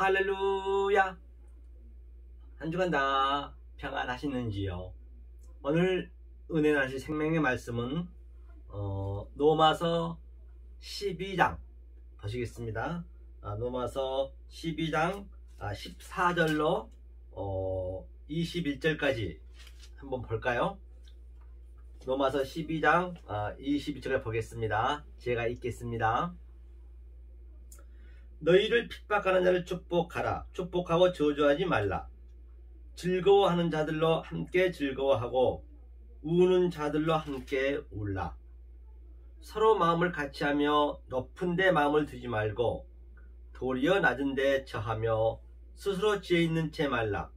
할렐루야. 한 주간 다 평안하시는지요? 오늘 은혜 나실 생명의 말씀은 로마서 12장 보시겠습니다. 로마서 12장 14절로 21절까지 한번 볼까요? 로마서 12장 22절을 보겠습니다. 제가 읽겠습니다. 너희를 핍박하는 자를 축복하라. 축복하고 저주하지 말라. 즐거워하는 자들로 함께 즐거워하고 우는 자들로 함께 울라. 서로 마음을 같이하며 높은 데 마음을 두지 말고 도리어 낮은 데 처하며 스스로 지혜 있는 채 말라.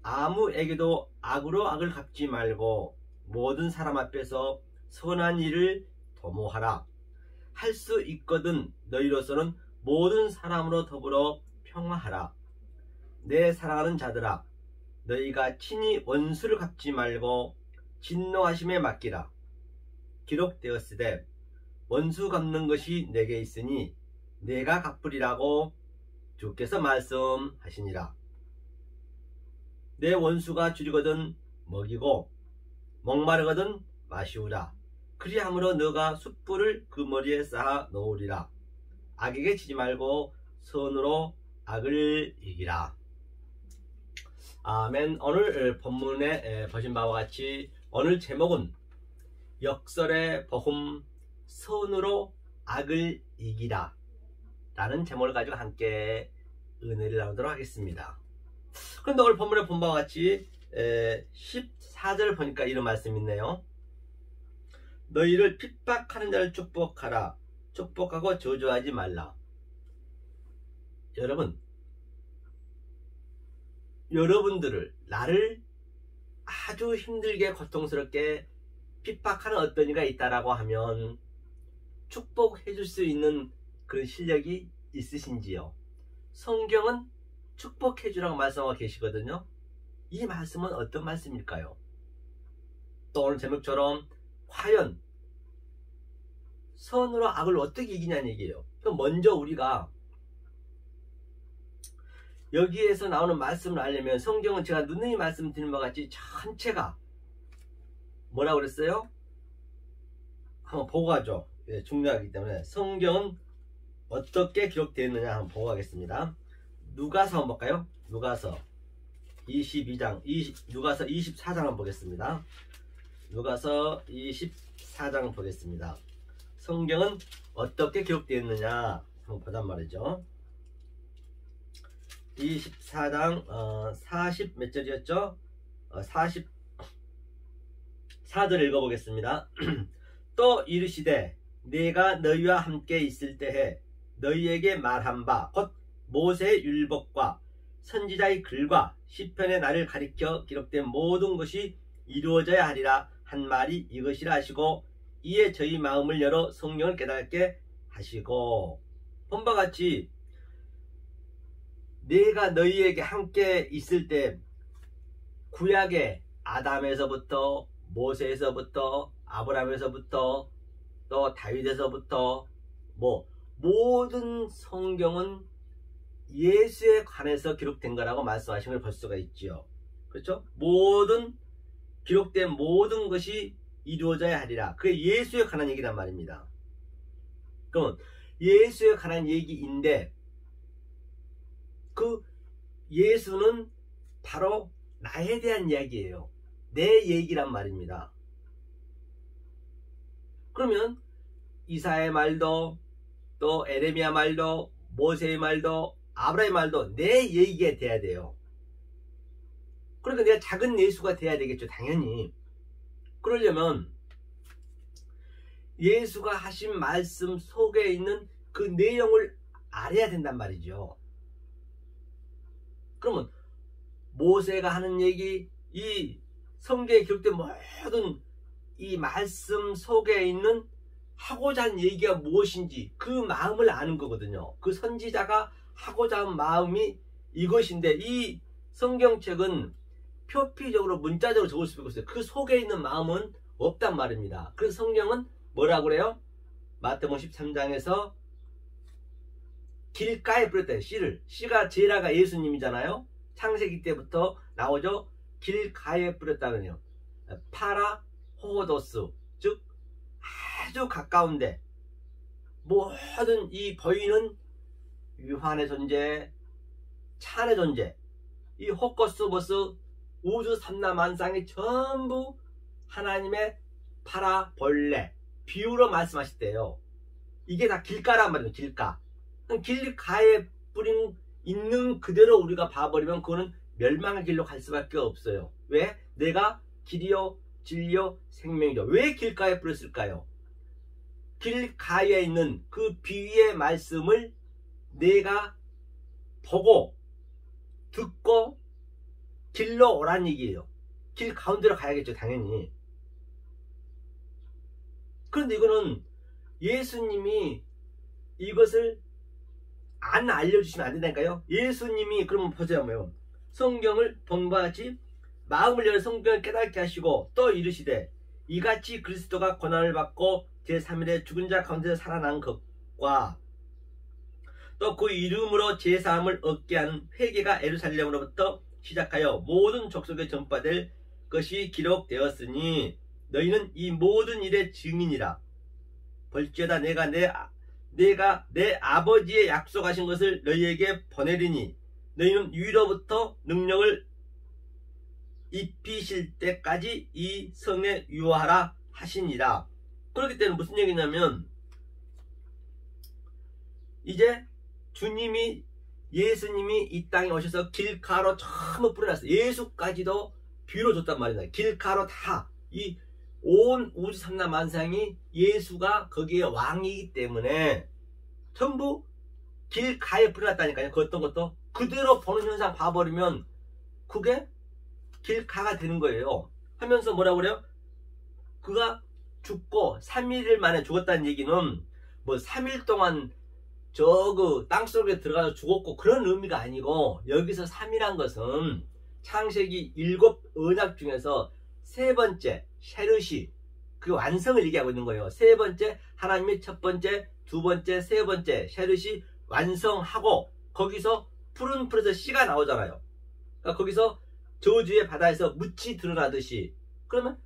아무에게도 악으로 악을 갚지 말고 모든 사람 앞에서 선한 일을 도모하라. 할 수 있거든 너희로서는 모든 사람으로 더불어 평화하라. 내 사랑하는 자들아, 너희가 친히 원수를 갚지 말고 진노하심에 맡기라. 기록되었으되 원수 갚는 것이 내게 있으니 내가 갚으리라고 주께서 말씀하시니라. 내 원수가 줄이거든 먹이고 목마르거든 마시우라. 그리함으로 너가 숯불을 그 머리에 쌓아 놓으리라. 악에게 지지 말고 선으로 악을 이기라. 아멘. 오늘 본문에 보신 바와 같이 오늘 제목은 역설의 복음 선으로 악을 이기라 라는 제목을 가지고 함께 은혜를 나누도록 하겠습니다. 그런데 오늘 본문에 본 바와 같이 14절 보니까 이런 말씀이 있네요. 너희를 핍박하는 자를 축복하라. 축복하고 저주하지 말라. 여러분들을 나를 아주 힘들게 고통스럽게 핍박하는 어떤 이가 있다라고 하면 축복해 줄 수 있는 그런 실력이 있으신지요? 성경은 축복해 주라고 말씀하고 계시거든요. 이 말씀은 어떤 말씀일까요? 또 오늘 제목처럼 과연 선으로 악을 어떻게 이기냐는 얘기예요. 그럼 먼저 우리가 여기에서 나오는 말씀을 알려면 성경은 제가 누누이 말씀드린 바와 같이 전체가 뭐라고 그랬어요? 한번 보고 가죠. 예, 중요하기 때문에 성경은 어떻게 기록되어 있느냐 한번 보고 가겠습니다. 누가서 한번 볼까요? 누가서 22장 누가서 24장 한번 보겠습니다. 누가서 24장 보겠습니다. 성경은 어떻게 기록되어 있느냐 한번 보단 말이죠. 24장 40 몇 절이었죠? 44절 읽어보겠습니다. 또 이르시되 내가 너희와 함께 있을 때에 너희에게 말한 바 곧 모세의 율법과 선지자의 글과 시편의 나를 가리켜 기록된 모든 것이 이루어져야 하리라 한 말이 이것이라 하시고 이에 저희 마음을 열어 성령을 깨닫게 하시고, 본바 같이 내가 너희에게 함께 있을 때 구약의 아담에서부터 모세에서부터 아브라함에서부터 또 다윗에서부터 모든 성경은 예수에 관해서 기록된 거라고 말씀하신 걸 볼 수가 있지요. 그렇죠? 기록된 모든 것이 이루어져야 하리라. 그게 예수에 관한 얘기란 말입니다. 그럼 예수에 관한 얘기인데 그 예수는 바로 나에 대한 이야기예요. 내 얘기란 말입니다. 그러면 이사야의 말도 또 에레미야 말도 모세의 말도 아브라함의 말도 내 얘기가 돼야 돼요. 그러니까 내가 작은 예수가 돼야 되겠죠. 당연히. 그러려면 예수가 하신 말씀 속에 있는 그 내용을 알아야 된단 말이죠. 그러면 모세가 하는 얘기, 이 성경에 기록된 모든 이 말씀 속에 있는 하고자 하는 얘기가 무엇인지 그 마음을 아는 거거든요. 그 선지자가 하고자 하는 마음이 이것인데 이 성경책은 표피적으로 문자적으로 적을 수 있어요. 그 속에 있는 마음은 없단 말입니다. 그래서 성경은 뭐라고 그래요? 마태복음 13장에서 길가에 뿌렸다. 씨를. 씨가 제라가 예수님이잖아요. 창세기 때부터 나오죠. 길가에 뿌렸다면요. 파라 호호도스, 즉 아주 가까운데 모든 이 보이는 유한의 존재, 찬의 존재, 이 호코스모스 우주 삼라만상이 전부 하나님의 파라 벌레 비유로 말씀하셨대요. 이게 다 길가란 말이에요. 길가. 길가에 뿌린 있는 그대로 우리가 봐버리면 그거는 멸망의 길로 갈 수밖에 없어요. 왜? 내가 길이요 진리요 생명이죠. 왜 길가에 뿌렸을까요? 길가에 있는 그 비유의 말씀을 내가 보고 듣고 길로 오란 얘기예요. 길 가운데로 가야겠죠, 당연히. 그런데 이거는 예수님이 이것을 안 알려주시면 안 된다니까요. 예수님이 그러면 보세요. 뭐요. 성경을 본과 같이 마음을 열어 성경을 깨닫게 하시고 또 이르시되 이같이 그리스도가 고난을 받고 제3일에 죽은 자 가운데서 살아난 것과 또 그 이름으로 제사함을 얻게 하는 회개가 예루살렘으로부터 시작하여 모든 족속에 전파될 것이 기록되었으니 너희는 이 모든 일의 증인이라. 볼지어다 내가 내 아버지의 약속하신 것을 너희에게 보내리니 너희는 위로부터 능력을 입히실 때까지 이 성에 유하라 하시니라. 그렇기 때문에 무슨 얘기냐면 이제 주님이 예수님이 이 땅에 오셔서 길가로 전부 뿌려놨어요. 예수까지도 비유로 줬단 말이다. 길가로 다 이 온 우주 삼라만상이 예수가 거기에 왕이기 때문에 전부 길가에 뿌려놨다니까요. 그 어떤 것도 그대로 보는 현상 봐버리면 그게 길가가 되는 거예요. 하면서 뭐라고 그래요? 그가 죽고 3일 만에 죽었다는 얘기는 뭐 3일 동안 그 땅속에 들어가서 죽었고 그런 의미가 아니고, 여기서 3이란 것은 창세기 7 언약 중에서 세 번째 쉐르시 그 완성을 얘기하고 있는 거예요. 세 번째 하나님이 첫 번째, 두 번째, 세 번째 쉐르시 완성하고 거기서 푸른 풀에서 씨가 나오잖아요. 그러니까 거기서 저주의 바다에서 묻이 드러나듯이, 그러면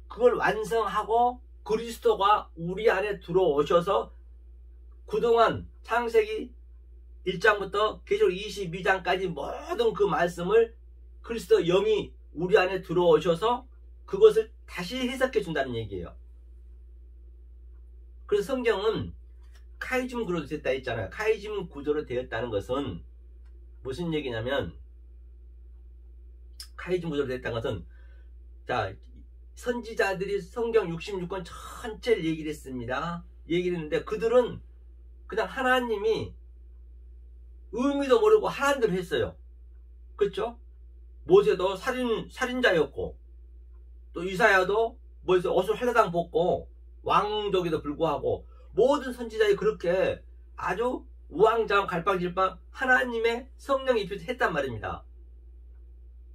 그걸 완성하고 그리스도가 우리 안에 들어오셔서 그동안 창세기 1장부터 계시록 22장까지 모든 그 말씀을 그리스도 영이 우리 안에 들어오셔서 그것을 다시 해석해 준다는 얘기예요. 그래서 성경은 카이즘 구조로 됐다 했잖아요. 카이즘 구조로 되었다는 것은 무슨 얘기냐면, 카이즘 구조로 됐다는 것은, 자, 선지자들이 성경 66권 전체를 얘기를 했습니다. 얘기를 했는데 그들은 그냥 하나님이 의미도 모르고 하라는 대로 했어요. 그렇죠? 모세도 살인자였고, 또 이사야도 뭐에서 옷을 헐레당 벗고 왕족에도 불구하고 모든 선지자들이 그렇게 아주 우왕좌왕 갈팡질팡 하나님의 성령이 입혀서 했단 말입니다.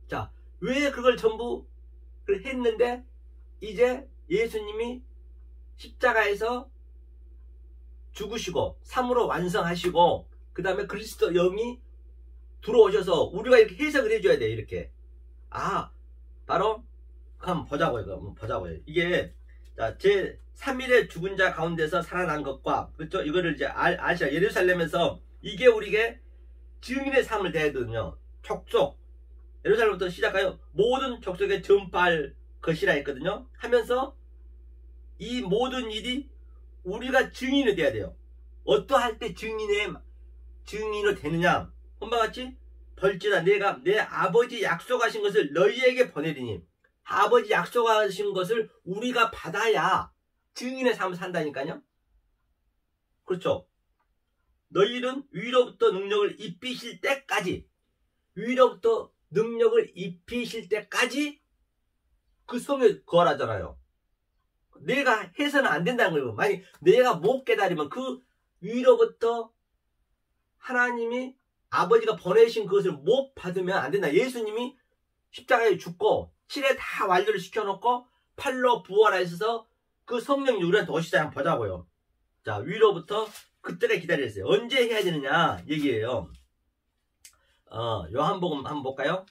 자, 왜 그걸 전부 했는데 이제 예수님이 십자가에서 죽으시고 3으로 완성하시고 그 다음에 그리스도 영이 들어오셔서 우리가 이렇게 해석을 해줘야 돼요. 이렇게. 바로 한번 보자고요. 한번 보자고요. 이게 자, 제 3일에 죽은 자 가운데서 살아난 것과, 그렇죠? 이거를 이제 아시아 예루살렘에서 이게 우리에게 증인의 삶을 대해야 되거든요. 족속 예루살렘부터 시작하여 모든 족속에 전파할 것이라 했거든요. 하면서 이 모든 일이 우리가 증인이 돼야 돼요. 어떠할 때 증인으로 되느냐? 혼바같이 벌지다 내가 내 아버지 약속하신 것을 너희에게 보내리니, 아버지 약속하신 것을 우리가 받아야 증인의 삶을 산다니까요. 그렇죠? 너희는 위로부터 능력을 입히실 때까지, 위로부터 능력을 입히실 때까지 그 성에 거하라잖아요. 내가 해서는 안 된다는 거예요. 만약 내가 못 깨달으면 그 위로부터 하나님이 아버지가 보내신 그것을 못 받으면 안 된다. 예수님이 십자가에 죽고 7회 다 완료를 시켜놓고 8로 부활하셔서 그 성령이 우리한테 오시자 한번 보자고요. 자, 위로부터 그때가 기다렸어요. 언제 해야 되느냐 얘기예요. 요한복음 한번 볼까요?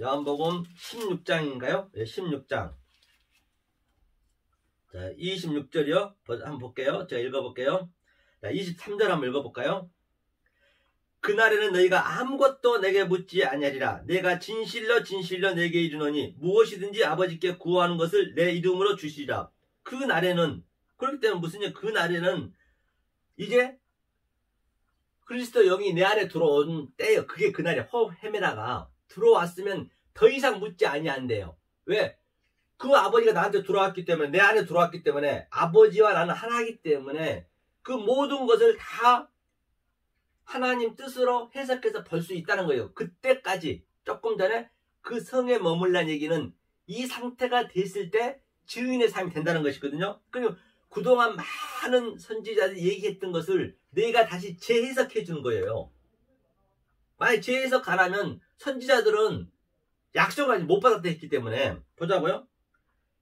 요한복음 16장인가요? 예, 16장. 자, 26절이요. 한번 볼게요. 제가 읽어볼게요. 자, 23절 한번 읽어볼까요? 그날에는 너희가 아무것도 내게 묻지 아니하리라. 내가 진실로 진실로 내게 이르노니 무엇이든지 아버지께 구하는 것을 내 이름으로 주시리라. 그 날에는, 그렇기 때문에 무슨 그 날에는 이제 그리스도 영이 내 안에 들어온 때예요. 그게 그날에 헤메나가 들어왔으면 더 이상 묻지 아니한대요. 왜? 그 아버지가 나한테 들어왔기 때문에, 내 안에 들어왔기 때문에, 아버지와 나는 하나이기 때문에 그 모든 것을 다 하나님 뜻으로 해석해서 볼 수 있다는 거예요. 그때까지, 조금 전에 그 성에 머물란 얘기는 이 상태가 됐을 때 증인의 삶이 된다는 것이거든요. 그리고 그동안 많은 선지자들이 얘기했던 것을 내가 다시 재해석해 주는 거예요. 만약 재해석 안 하면 선지자들은 약속을 아직 못 받았기 때문에. 보자고요.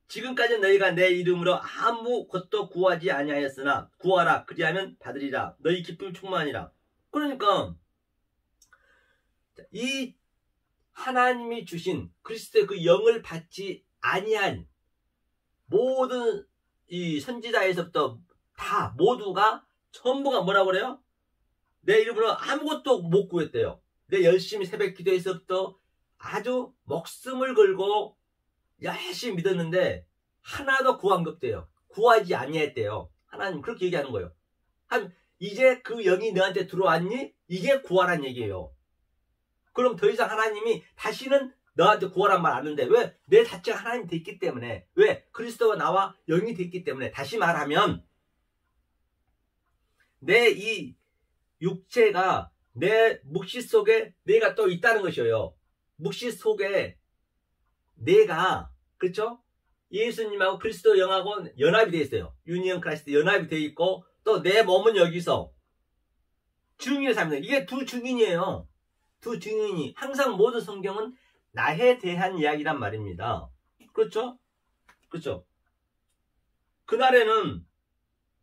지금까지 너희가 내 이름으로 아무것도 구하지 아니하였으나 구하라 그리하면 받으리라. 너희 기쁨이 충만하니라. 그러니까 이 하나님이 주신 그리스도의 그 영을 받지 아니한 모든 이 선지자에서부터 다 모두가 전부가 뭐라고 그래요? 내 이름으로 아무것도 못 구했대요. 내 열심히 새벽 기도에서부터 아주 목숨을 걸고 열심히 믿었는데 하나도 구한 것 없대요. 구하지 아니했대요. 하나님 그렇게 얘기하는 거예요. 이제 그 영이 너한테 들어왔니? 이게 구하란 얘기예요. 그럼 더 이상 하나님이 다시는 너한테 구하란 말 안 하는데, 왜? 내 자체가 하나님이 됐기 때문에. 왜? 그리스도와 나와 영이 됐기 때문에. 다시 말하면 내 이 육체가 내 묵시 속에 내가 또 있다는 것이에요. 묵시 속에 내가, 그렇죠? 예수님하고 그리스도 영하고 연합이 되어 있어요. 유니언 크라이스트 연합이 되어 있고, 또 내 몸은 여기서 증인의 삶입니다. 이게 두 증인이에요. 두 증인이. 항상 모든 성경은 나에 대한 이야기란 말입니다. 그렇죠? 그렇죠? 그날에는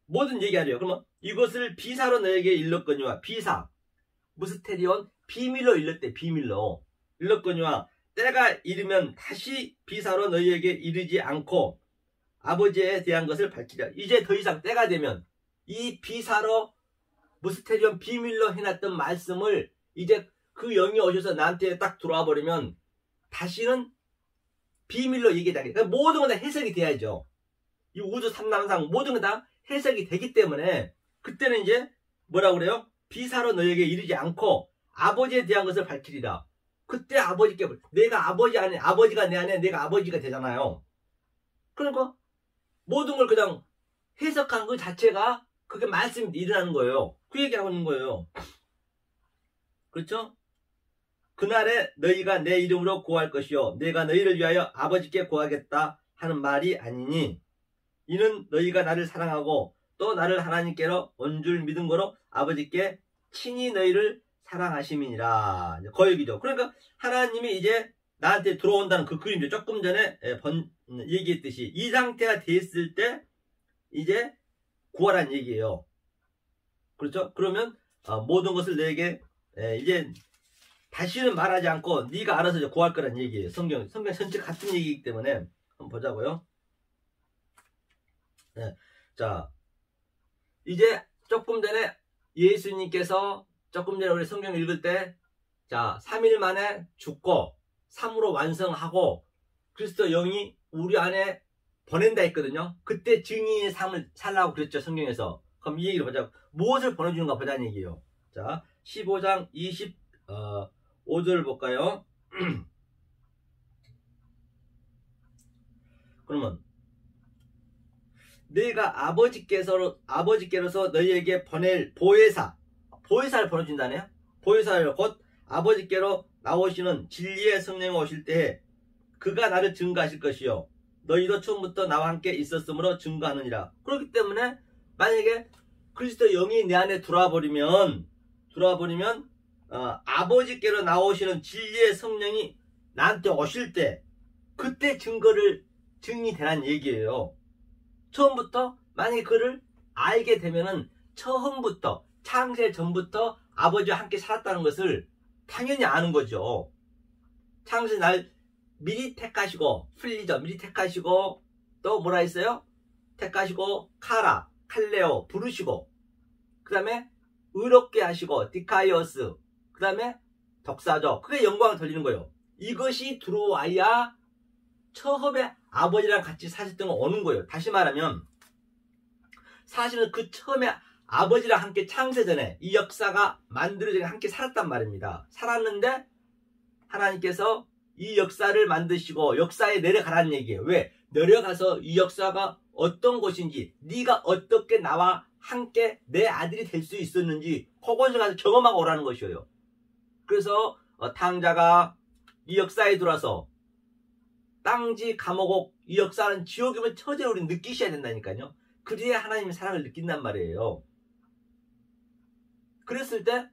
뭐든 얘기하래요. 그러면 이것을 비사로 너에게 일렀거니와, 비사, 무스테리온, 비밀로 일렀대. 비밀로 일렀거니와 때가 이르면 다시 비사로 너희에게 이르지 않고 아버지에 대한 것을 밝히라. 이제 더 이상 때가 되면 이 비사로 무스테리온 비밀로 해놨던 말씀을 이제 그 영이 오셔서 나한테 딱 들어와 버리면 다시는 비밀로 얘기하지 않게. 그러니까 모든 건 다 해석이 돼야죠. 이 우주 삼남상 모든 건 다 해석이 되기 때문에 그때는 이제 뭐라고 그래요? 비사로 너에게 이르지 않고 아버지에 대한 것을 밝히리라. 그때 아버지께, 내가 아버지 안에, 아버지가 내 안에 내가 아버지가 되잖아요. 그러니까 모든 걸 그냥 해석한 그 자체가 그게 말씀이 일어나는 거예요. 그 얘기하고 있는 거예요. 그렇죠? 그날에 너희가 내 이름으로 구할 것이요 내가 너희를 위하여 아버지께 구하겠다 하는 말이 아니니 이는 너희가 나를 사랑하고 또 나를 하나님께로 온 줄 믿은 거로 아버지께 친히 너희를 사랑하심이니라. 그 얘기죠. 그러니까 하나님이 이제 나한테 들어온다는 그 그림이죠. 조금 전에 얘기했듯이 이 상태가 됐을 때 이제 구하라는 얘기예요. 그렇죠? 그러면 모든 것을 너에게 이제 다시는 말하지 않고 네가 알아서 이제 구할 거란 얘기예요. 성경 전체 같은 얘기이기 때문에 한번 보자고요. 네. 자, 이제 조금 전에 예수님께서 조금 전에 우리 성경 읽을 때, 자, 3일 만에 죽고 3으로 완성하고 그리스도 영이 우리 안에 보낸다 했거든요. 그때 증인의 삶을 살라고 그랬죠, 성경에서. 그럼 이 얘기를 보자. 무엇을 보내주는가 보자는 얘기예요. 자, 15장 25절 볼까요? 그러면 내가 아버지께로서 너희에게 보낼 보혜사를 보내준다네요. 보혜사를 곧 아버지께로 나오시는 진리의 성령이 오실 때에 그가 나를 증거하실 것이요 너희도 처음부터 나와 함께 있었으므로 증거하느니라. 그렇기 때문에 만약에 그리스도 영이 내 안에 들어와 버리면 아버지께로 나오시는 진리의 성령이 나한테 오실 때 그때 증이 되라는 얘기예요. 처음부터 만약에 그를 알게 되면은 처음부터 창세 전부터 아버지와 함께 살았다는 것을 당연히 아는 거죠. 창세 날 미리 택하시고, 풀리죠. 미리 택하시고, 또 뭐라 했어요? 택하시고, 칼레오 부르시고, 그 다음에 의롭게 하시고, 디카이오스, 그 다음에 독사죠. 그게 영광을 돌리는 거예요. 이것이 들어와야 처음에 아버지랑 같이 사셨던 거 오는 거예요. 다시 말하면 사실은 그 처음에 아버지랑 함께 창세 전에 이 역사가 만들어지게 함께 살았단 말입니다. 살았는데 하나님께서 이 역사를 만드시고 역사에 내려가라는 얘기예요. 왜? 내려가서 이 역사가 어떤 것인지, 네가 어떻게 나와 함께 내 아들이 될 수 있었는지 그곳에 가서 경험하고 오라는 것이에요. 그래서 탕자가 이 역사에 들어와서 땅지 감옥, 이 역사는 지옥이면 처제를 우리 느끼셔야 된다니까요. 그래야 하나님의 사랑을 느낀단 말이에요. 그랬을 때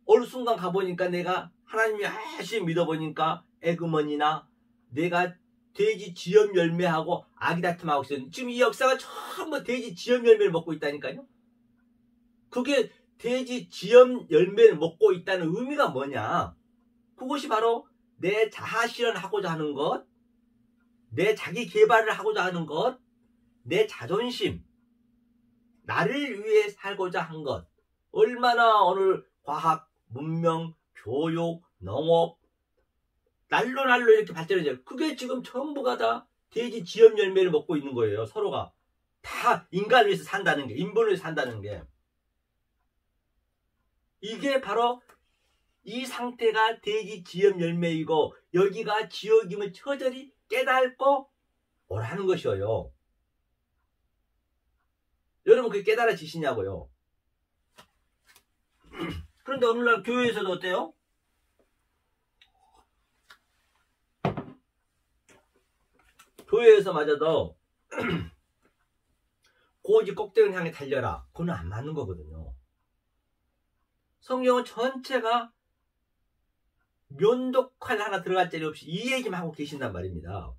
어느 순간 가보니까 내가 하나님이 열심히 믿어보니까 에그머니나 내가 돼지 지엄 열매하고 아기 다툼하고 있어요. 지금 이 역사가 전부 돼지 지엄 열매를 먹고 있다니까요. 그게 돼지 지엄 열매를 먹고 있다는 의미가 뭐냐? 그것이 바로 내 자아 실현하고자 하는 것, 내 자기 개발을 하고자 하는 것, 내 자존심, 나를 위해 살고자 한 것. 얼마나 오늘 과학, 문명, 교육, 농업 날로 이렇게 발전해져요. 그게 지금 전부가 다 돼지 지엄 열매를 먹고 있는 거예요. 서로가 다 인간을 위해서 산다는 게, 인본을 위해서 산다는 게. 이게 바로 이 상태가 돼지 지엄 열매이고 여기가 지옥임을 처절히 깨닫고 오라는 것이에요. 여러분 그게 깨달아지시냐고요. 그런데 오늘날 교회에서도 어때요? 교회에서마저도 고지 꼭대기를 향해 달려라. 그건 안 맞는 거거든요. 성경은 전체가 면도칼 하나 들어갈 자리 없이 이 얘기만 하고 계신단 말입니다.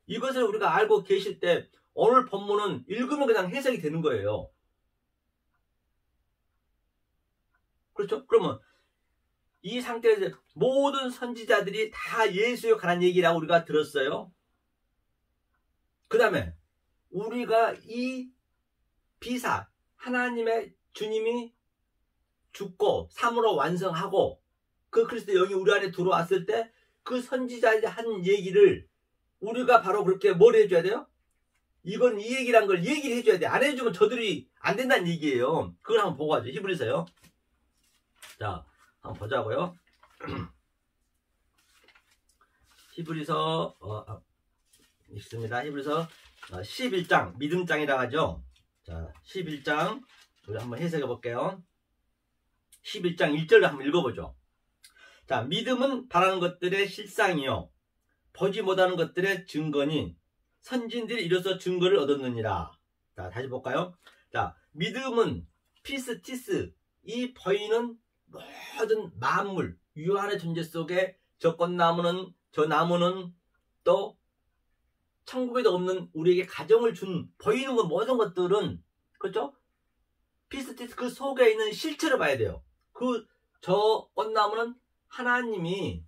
이것을 우리가 알고 계실 때 오늘 본문은 읽으면 그냥 해석이 되는 거예요. 그렇죠? 그러면 이 상태에서 모든 선지자들이 다 예수에 관한 얘기라고 우리가 들었어요. 그 다음에 우리가 이 비사, 하나님의 주님이 죽고 삶으로 완성하고 그 그리스도 영이 우리 안에 들어왔을 때 그 선지자들이 한 얘기를 우리가 바로 그렇게 뭘 해줘야 돼요? 이건 이 얘기란 걸 얘기를 해줘야 돼. 안 해주면 저들이 안 된다는 얘기예요. 그걸 한번 보고 가죠. 히브리서요. 자, 한번 보자고요. 히브리서 있습니다. 히브리서 11장 믿음장이라고 하죠. 자, 11장 우리 한번 해석해 볼게요. 11장 1절을 한번 읽어보죠. 자, 믿음은 바라는 것들의 실상이요 보지 못하는 것들의 증거니 선진들이 이로써 증거를 얻었느니라. 자, 다시 볼까요? 자, 믿음은 피스티스, 이 보이는 모든 만물, 유한의 존재 속에 저 꽃나무는, 저 나무는 또 천국에도 없는 우리에게 가정을 준 보이는 것 모든 것들은, 그렇죠? 피스티스 그 속에 있는 실체를 봐야 돼요. 저 꽃나무는 하나님이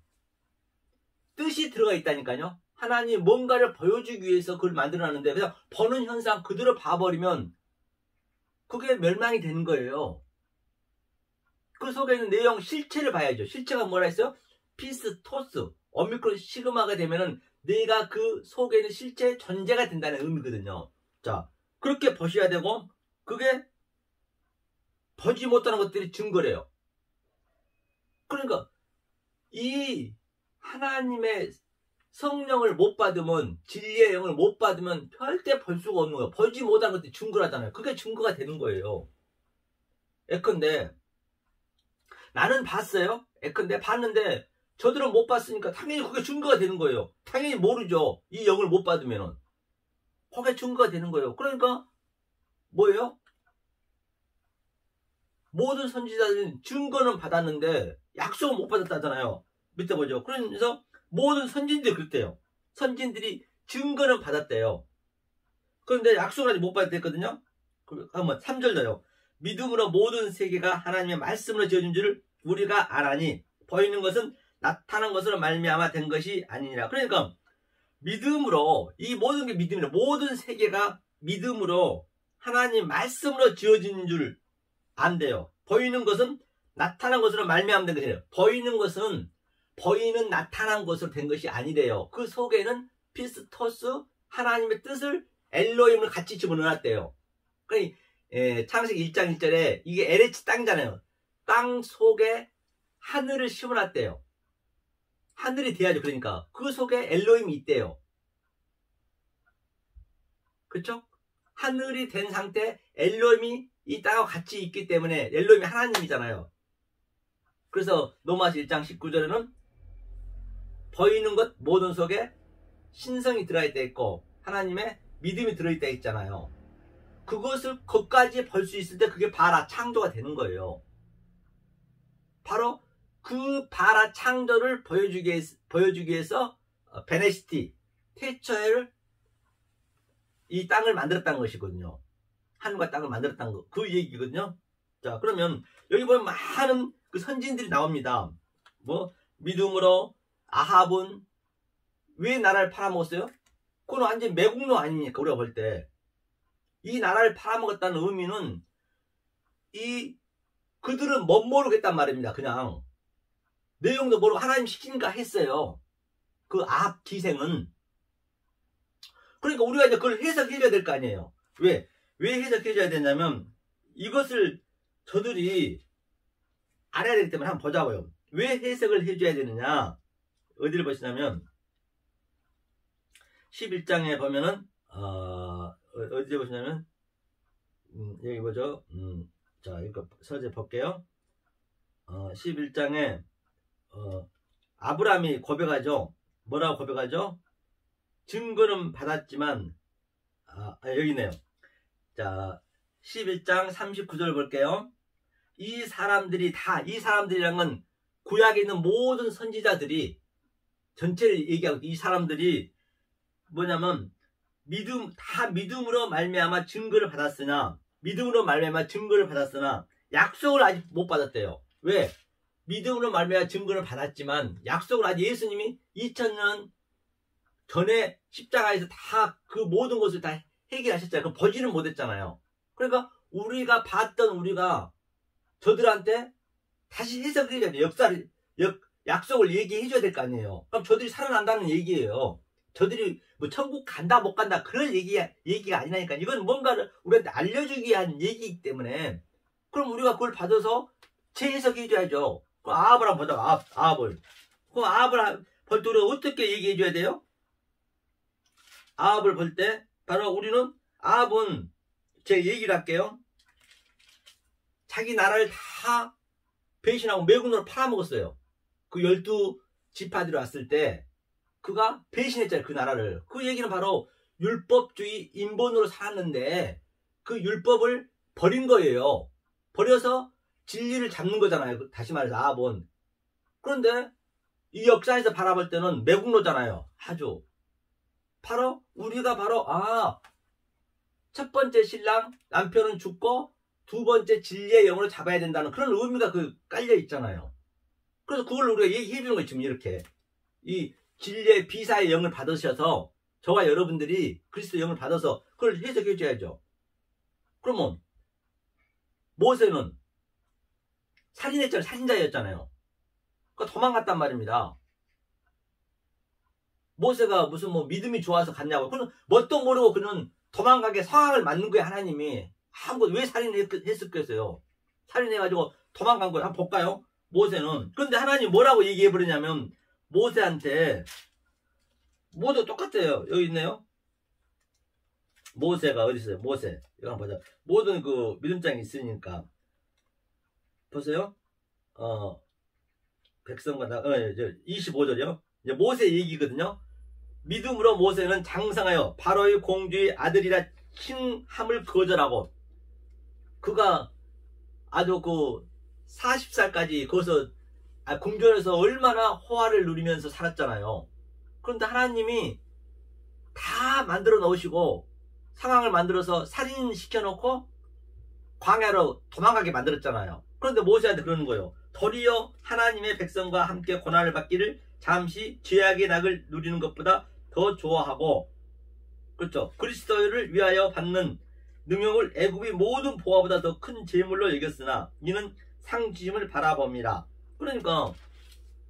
뜻이 들어가 있다니까요. 하나님이 뭔가를 보여주기 위해서 그걸 만들어놨는데 그냥 보는 현상 그대로 봐버리면 그게 멸망이 되는 거예요. 그 속에 있는 내용 실체를 봐야죠. 실체가 뭐라 했어요? 피스토스, 오미크론 시그마가 되면은 내가 그 속에 있는 실체의 존재가 된다는 의미거든요. 자, 그렇게 보셔야 되고 그게 보지 못하는 것들이 증거래요. 그러니까 이 하나님의 성령을 못 받으면, 진리의 영을 못 받으면 절대 볼 수가 없는 거예요. 보지 못한 것들이 증거라잖아요. 그게 증거가 되는 거예요. 예컨대 나는 봤어요. 예컨대 봤는데 저들은 못 봤으니까 당연히 그게 증거가 되는 거예요. 당연히 모르죠. 이 영을 못 받으면은 그게 증거가 되는 거예요. 그러니까 뭐예요? 모든 선지자들은 증거는 받았는데 약속은 못 받았다잖아요. 밑에 보죠. 그래서 모든 선진들이 그랬대요. 선진들이 증거는 받았대요. 그런데 약속을 아직 못 받았댔거든요. 한번 3절 더요. 믿음으로 모든 세계가 하나님의 말씀으로 지어진 줄을 우리가 알아니 보이는 것은 나타난 것으로 말미암아 된 것이 아니니라. 그러니까 믿음으로, 이 모든 게 믿음이라, 모든 세계가 믿음으로 하나님 말씀으로 지어진 줄 안돼요. 보이는 것은 나타난 것으로 말미암아 된 것이래요. 보이는 것은 보이는 나타난 것으로 된 것이 아니래요. 그 속에는 피스토스, 하나님의 뜻을, 엘로힘을 같이 집어넣었대요. 그러니까 창세기 1장 1절에 이게 LH 땅이잖아요. 땅 속에 하늘을 심어놨대요. 하늘이 돼야죠. 그러니까 그 속에 엘로힘이 있대요. 그렇죠? 하늘이 된 상태, 엘로힘이 이 땅하고 같이 있기 때문에 엘로힘이 하나님이잖아요. 그래서 로마서 1장 19절에는 보이는 것 모든 속에 신성이 들어있다 있고 하나님의 믿음이 들어있다 있잖아요. 그것을 거기까지 볼 수 있을 때 그게 바라 창조가 되는 거예요. 바로 그 바라 창조를 보여주기 위해서 베네시티, 태초에를 이 땅을 만들었다는 것이거든요. 하늘과 땅을 만들었다는 거, 그 얘기거든요. 자, 그러면 여기 보면 많은 그 선지인들이 나옵니다. 뭐 믿음으로 아합은 왜 나라를 팔아먹었어요? 그건 완전 매국노 아닙니까? 우리가 볼 때 이 나라를 팔아먹었다는 의미는 그들은 못 모르겠단 말입니다. 그냥 내용도 모르고 하나님 시키니까 했어요. 그 아합 기생은. 그러니까 우리가 이제 그걸 해석해줘야 될 거 아니에요. 왜 해석해줘야 되냐면 이것을 저들이 알아야 되기 때문에 한번 보자고요. 왜 해석을 해줘야 되느냐? 어디를 보시냐면 11장에 보면은 어디에 보시냐면 여기 보죠. 자, 이거 서재 볼게요. 11장에 아브라함이 고백하죠. 뭐라고 고백하죠? 증거는 받았지만 여기 있네요. 자, 11장 39절 볼게요. 이 사람들이란 건 구약에 있는 모든 선지자들이 전체를 얘기하고, 이 사람들이 뭐냐면 믿음으로 말미암아 증거를 받았으나 약속을 아직 못 받았대요. 왜? 믿음으로 말미암아 증거를 받았지만 약속을 아직 예수님이 2000년 전에 십자가에서 다 그 모든 것을 다 해결하셨잖아요. 그 보지는 못했잖아요. 그러니까 우리가 봤던 우리가 저들한테 다시 해석해줘야 돼요. 약속을 얘기해줘야 될 거 아니에요. 그럼 저들이 살아난다는 얘기예요. 저들이 뭐 천국 간다 못 간다 그런 얘기가 아니라니까. 이건 뭔가를 우리한테 알려주기 위한 얘기이기 때문에, 그럼 우리가 그걸 받아서 재해석해줘야죠. 그럼 아합을 한번 보자. 아합을. 그럼 아합을 볼 때 우리가 어떻게 얘기해줘야 돼요? 아합을 볼 때 바로 우리는, 아합은 제가 얘기를 할게요. 자기 나라를 다 배신하고 매국노로 팔아먹었어요. 그 12지파들이 왔을 때 그가 배신했잖아요. 그 나라를. 그 얘기는 바로 율법주의 인본으로 살았는데 그 율법을 버린 거예요. 버려서 진리를 잡는 거잖아요. 다시 말해서 아합은. 그런데 이 역사에서 바라볼 때는 매국노잖아요. 아주. 바로 우리가 바로 첫 번째 신랑 남편은 죽고 두 번째 진리의 영으로 잡아야 된다는 그런 의미가 깔려 있잖아요. 그래서 그걸 우리가 얘기해 주는 거예요. 지금 이렇게 이 진리의 비사의 영을 받으셔서 저와 여러분들이 그리스도의 영을 받아서 그걸 해석해 줘야죠. 그러면 모세는 살인했잖아요. 살인자였잖아요. 그러니까 도망갔단 말입니다. 모세가 무슨 믿음이 좋아서 갔냐고. 그는 뭣도 모르고 그는 도망가게 상황을 만든 거예요. 하나님이. 아무것도 왜 살인했었겠어요. 살인해가지고 도망간 거예요. 한번 볼까요? 모세는. 그런데 하나님 뭐라고 얘기해버리냐면 모세한테, 모두 똑같아요. 여기 있네요. 모세가 어디 있어요? 모세. 이거 한번 보자. 모든 그 믿음장이 있으니까. 보세요. 백성과 25절이요. 이제 모세 얘기거든요. 믿음으로 모세는 장성하여 바로의 공주의 아들이라 칭함을 거절하고, 그가 아주 40살까지 거기서 궁전에서 얼마나 호화를 누리면서 살았잖아요. 그런데 하나님이 다 만들어 놓으시고 상황을 만들어서 살인시켜 놓고 광야로 도망가게 만들었잖아요. 그런데 모세한테 그러는 거예요. 도리어 하나님의 백성과 함께 고난을 받기를 잠시 죄악의 낙을 누리는 것보다 더 좋아하고, 그렇죠, 그리스도를 위하여 받는 능력을 애굽의 모든 보화보다 더 큰 재물로 여겼으나 이는 상주심을 바라봅니다. 그러니까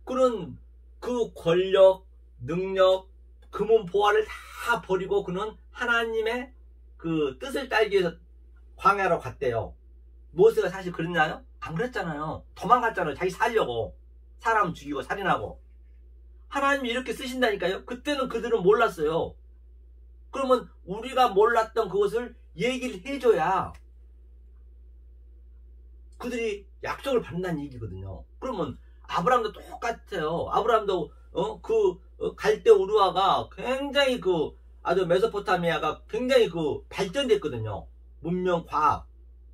그런 그 권력, 능력, 금은 보화를 다 버리고 그는 하나님의 그 뜻을 따르기 위해서 광야로 갔대요. 모세가 사실 그랬나요? 안 그랬잖아요. 도망갔잖아요. 자기 살려고. 사람 죽이고 살인하고. 하나님이 이렇게 쓰신다니까요. 그때는 그들은 몰랐어요. 그러면 우리가 몰랐던 그것을 얘기를 해줘야 그들이 약속을 받는다는 얘기거든요. 그러면 아브라함도 똑같아요. 아브라함도 갈대 우르아가 굉장히 아주 메소포타미아가 굉장히 발전됐거든요. 문명, 과학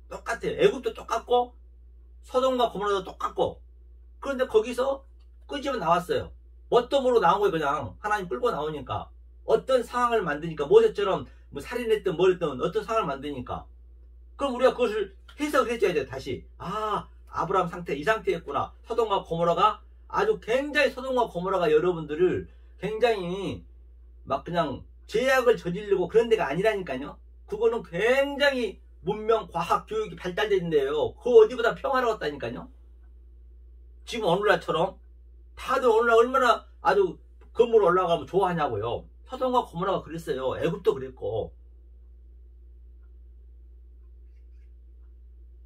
똑같아요. 애굽도 똑같고 소돔과 고모라도 똑같고. 그런데 거기서 끄집어 나왔어요. 뭣도 나온 거예요. 그냥 하나님 끌고 나오니까. 어떤 상황을 만드니까, 모세처럼 뭐 살인했든 뭐랬든 어떤 상황을 만드니까. 그럼 우리가 그것을 해석을 해줘야 돼요. 다시 아브라함 상태 이 상태였구나. 소돔과 고모라가 아주 굉장히, 소돔과 고모라가 여러분들을 굉장히 막 그냥 죄악을 저지르고 그런 데가 아니라니까요. 그거는 굉장히 문명, 과학, 교육이 발달되어 있는데요. 그 어디보다 평화로웠다니까요. 지금 오늘날처럼 다들 오늘날 얼마나 아주 건물 올라가면 좋아하냐고요. 소돔과 고모라가 그랬어요. 애굽도 그랬고.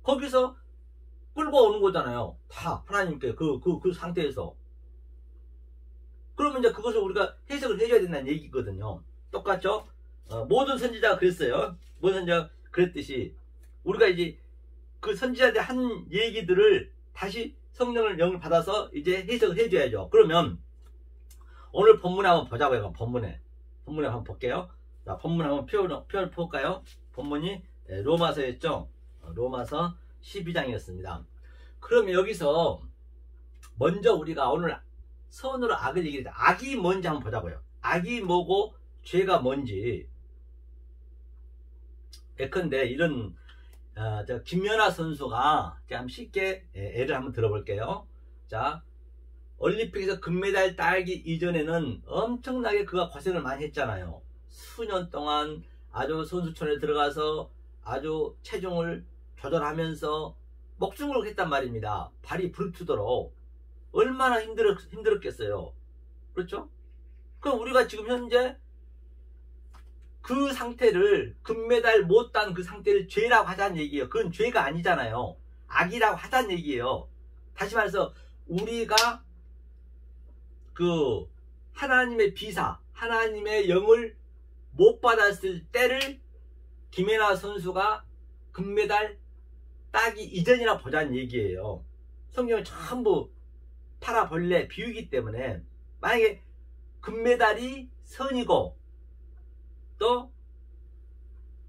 거기서 끌고 오는 거잖아요. 다 하나님께 그 상태에서. 그러면 이제 그것을 우리가 해석을 해줘야 된다는 얘기거든요. 똑같죠? 모든 선지자가 그랬어요. 모든 선지자가 그랬듯이 우리가 이제 그 선지자들 한 얘기들을 다시 성령을 영을 받아서 이제 해석을 해줘야죠. 그러면 오늘 본문에 한번 보자고요. 본문에 한번 볼게요. 자, 본문 한번 표현을 볼까요? 본문이 로마서였죠. 로마서 12장이었습니다. 그럼 여기서 먼저 우리가 오늘 선으로 악을 얘기했다. 악이 뭔지 한번 보자고요. 악이 뭐고 죄가 뭔지. 예컨대 이런 김연아 선수가 한번 쉽게 예를 한번 들어볼게요. 자, 올림픽에서 금메달 따기 이전에는 엄청나게 그가 고생을 많이 했잖아요. 수년 동안 아주 선수촌에 들어가서 아주 체중을 조절하면서 목숨을 걸고 했단 말입니다. 발이 부르트도록. 얼마나 힘들었겠어요. 그렇죠? 그럼 우리가 지금 현재 그 상태를, 금메달 못 딴 그 상태를 죄라고 하자는 얘기예요. 그건 죄가 아니잖아요. 악이라고 하자는 얘기예요. 다시 말해서 우리가 하나님의 비사, 하나님의 영을 못 받았을 때를 김연아 선수가 금메달 따기 이전이라 보자는 얘기예요. 성경은 전부 파라벌레 비유이기 때문에 만약에 금메달이 선이고 또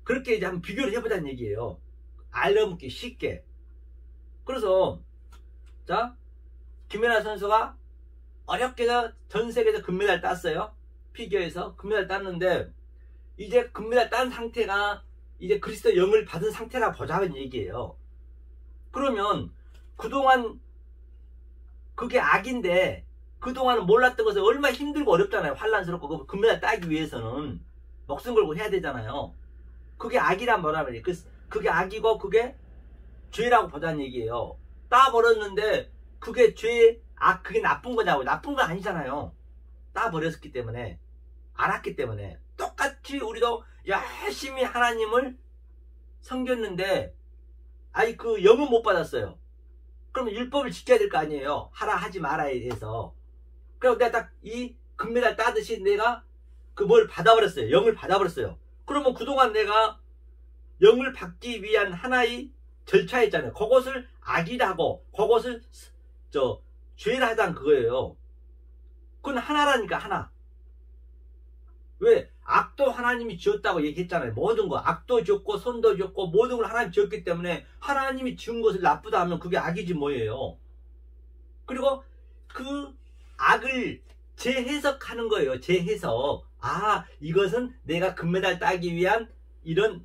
그렇게 이제 한번 비교를 해보자는 얘기예요. 알아먹기 쉽게. 그래서 자, 김연아 선수가 어렵게 전 세계에서 금메달 땄어요. 피겨에서 금메달 땄는데 이제 금메달 딴 상태가 이제 그리스도 영을 받은 상태라 보자는 얘기예요. 그러면 그동안 그게 악인데 그동안은 몰랐던 것을 얼마나 힘들고 어렵잖아요. 환란스럽고 금메달 따기 위해서는 목숨 걸고 해야 되잖아요. 그게 악이란 뭐라 그래요. 그게 악이고 그게 죄라고 보자는 얘기예요. 따버렸는데 그게 죄, 악, 그게 나쁜 거냐고. 나쁜 건 아니잖아요. 따버렸기 때문에, 알았기 때문에. 똑같이 우리도 열심히 하나님을 섬겼는데 아니 그 영은 못 받았어요. 그러면 율법을 지켜야 될 거 아니에요. 하라 하지 말아야 해서. 그럼 내가 딱 이 금메달 따듯이 내가 뭘 받아버렸어요. 영을 받아버렸어요. 그러면 그동안 내가 영을 받기 위한 하나의 절차였잖아요. 그것을 악이라고, 그것을 죄를 하자는 그거예요. 그건 하나라니까, 하나. 왜? 악도 하나님이 지었다고 얘기했잖아요. 모든 거. 악도 지었고 선도 지었고 모든 걸 하나님이 지었기 때문에 하나님이 지은 것을 나쁘다 하면 그게 악이지 뭐예요. 그리고 그 악을 재해석하는 거예요. 재해석. 아, 이것은 내가 금메달 따기 위한 이런